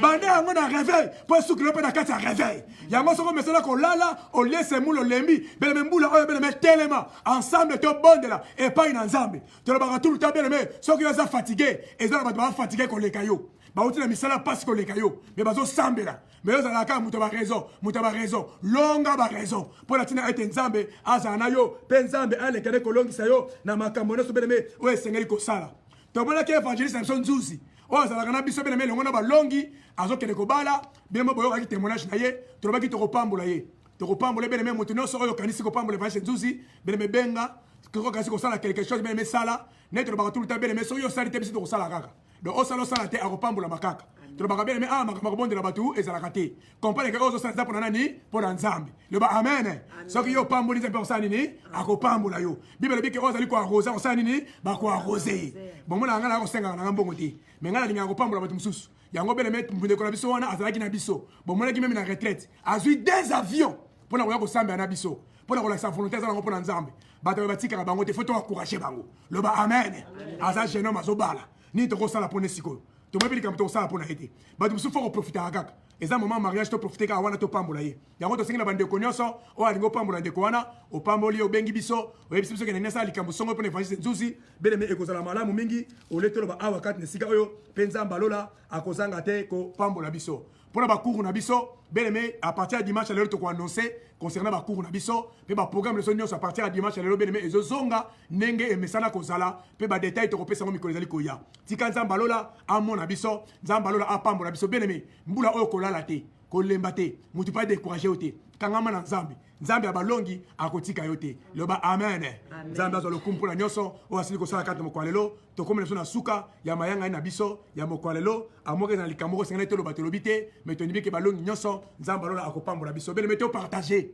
bande yango na réveil mpo esukela mpe na kati ya réveil yango soki omesana kolala oliese mula olembi beleme mbula oyo beleme telema ensemble tobondela epai na nzambe tolobaka tout le temps beleme soki oza fatigué eza na bato bafatigué koleka yo bauti na misala pasi koleka yo me bazosambela me ozalaka moto ya baraison longa baraison mpo na ntina ete nzambe azala na yo mpe nzambe alekele kolongisa yo na makambo nyonso beleme oyo esengeli kosala tomonaki évangéliste na biso nzuzi oyo azalaka na biso beleme elongo na balongi azokende kobala beleme boyokaki témoignage na ye tolobaki tokopambola ye tokopambola beleme moto nyonso oyo okanisi kopambola évangéliste nzuzi beleme benga kokanisi kosala quelque chose beleme sala ne tolobaka tout le temps beleme soki osali te biso tokosala kaka donc osala te akopambola makaka tolobaka beleme makambo akobondela bato ezalaka te comprendre ke oyo ozosala eza mpona nani mpona nzambe loba amen soki yo opamboli nzambe mpe kosala nini akopambola yo bible elobi ke oyo azali koarrose akosala nini bakoarrose ye bomona nga na akosengaka nanga mbongo te me ngai nalingaka kopambola bato mosusu yango beleme mbundeko na biso wana azalaki na biso bomonaki meme na retraite azwi 2 avions mpona koya kosambela na biso mpona kolakisa volonté aza nango mpona nzambe bato oyo batikaka bango te fo toakourage bango loba amen aza jeune homme azobala nini tokosala mpona sikoyo tomoyebi likambo tokosala mpona ye te bato mosusu fo koprofitaka kaka eza moment mariage toprofite kaka wana topambola ye yango tosengi na bandeko nyonso oyo alingi opambola ndeko wana opamboli ye obengi biso oyebisi biso kende nini asala likambo songo mpona évangéliste nzuzi beleme ekozala malamu mingi ole toloba awa kati na esika oyo mpe nzambe alola akozanga te kopambola biso mpona bakouru na biso beleme à partir ya dimanche lelo tokoannonce concernant bakouru na biso mpe baprogramme leso nyonso à partir ya dimanche lelo beleme ezozonga ndenge emesana kozala mpe badetail tokopesa yango mikolo ezali koya tika nzambe alola amona biso nzambe alola apambola biso beleme mbula oyo kolala te kolemba te mutu mpe adécourage yo te kangama na nzambe nzambe ya balongi akotika yo te loba amen nzambe azwa lokumu mpona nyonso oyo asili kosala kati na mokolo lelo tokomela biso na suka ya mayanga ye na biso ya mokolo lelo amoki eza na likambo moko esengeli toloba tolobi te me toyebi ke balongi nyonso nzambe alola akopambola biso beleme topartage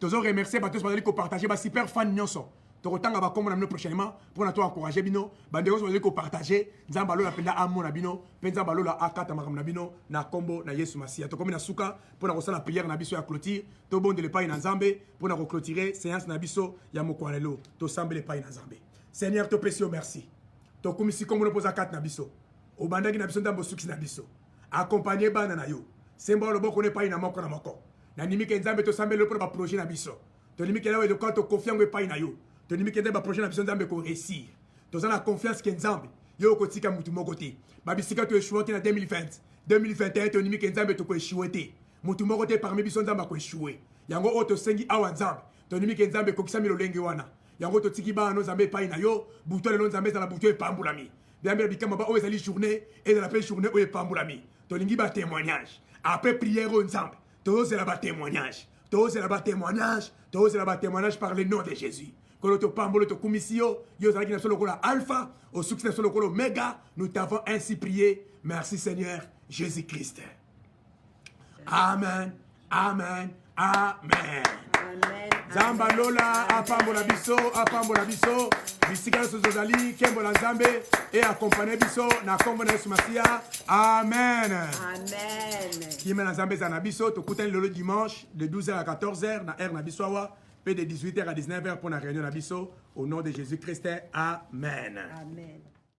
tozoremercie bato nyonso bazali kopartage basuper fan nyonso tokotanga bakombo na bino prochainement mpona toencourage bino bandeko nyonso bazali kopartage nzambe alola mpenza amona bino mpe nzambe alola akata makambo na bino na kombo na yesu masiya tokomi na suka mpona kosala priere na biso ya clôture tobondela epai na nzambe mpona koclôture séance na biso ya mokolo lelo tosambela epai na nzambe seigneur topesi yo merci tokumisi kombo nopoza kati na biso obandaki na biso nzambe osukisi na biso akompagne bana na yo semba loboko na epai na moko na moko nanimike nzambe tosambela mpona baprojet na biso tolimike lawe lokola tokofia ngo epai na yo tonimiki nzambe baprojet na biso nzambe koréussir toza na confiance ke nzambe yo okotika mutu moko te babisika toeshue te na 2021 tonimiki nzambe tokoeshue te mutu moko te parmi biso nzambe akoeshue yango oyo tosengi awa nzambe tonimiki nzambe ekokisami lolenge wana yango totiki bana no nzambe epai na yo butu lelo nzambe ezala butu epambulami biambela bikambo ba oyo ezali journée ezala mpe journée oyo epambulami tolingi batémoignage après prière oyo nzambe tozozela batémoignage tozozela batémoignage par le nom de Jésus kolo topambolo tokumisi yo yo ozalaki na biso lokola alpha osukisi na biso lokola omega nous t'avons ainsi prié merci Seigneur Jésus-Christ amen amen amen nzambe alola apambola biso bisika nyonso tozali nkembo na nzambe e akompagne biso na kombo na yesu masiya amen kimia na nzambe eza na biso tokutani lelo dimanche de 12h à 14h na heure na biso awa mpe de 18h à 19h pour la réunion na biso au nom de Jésus-Christ amen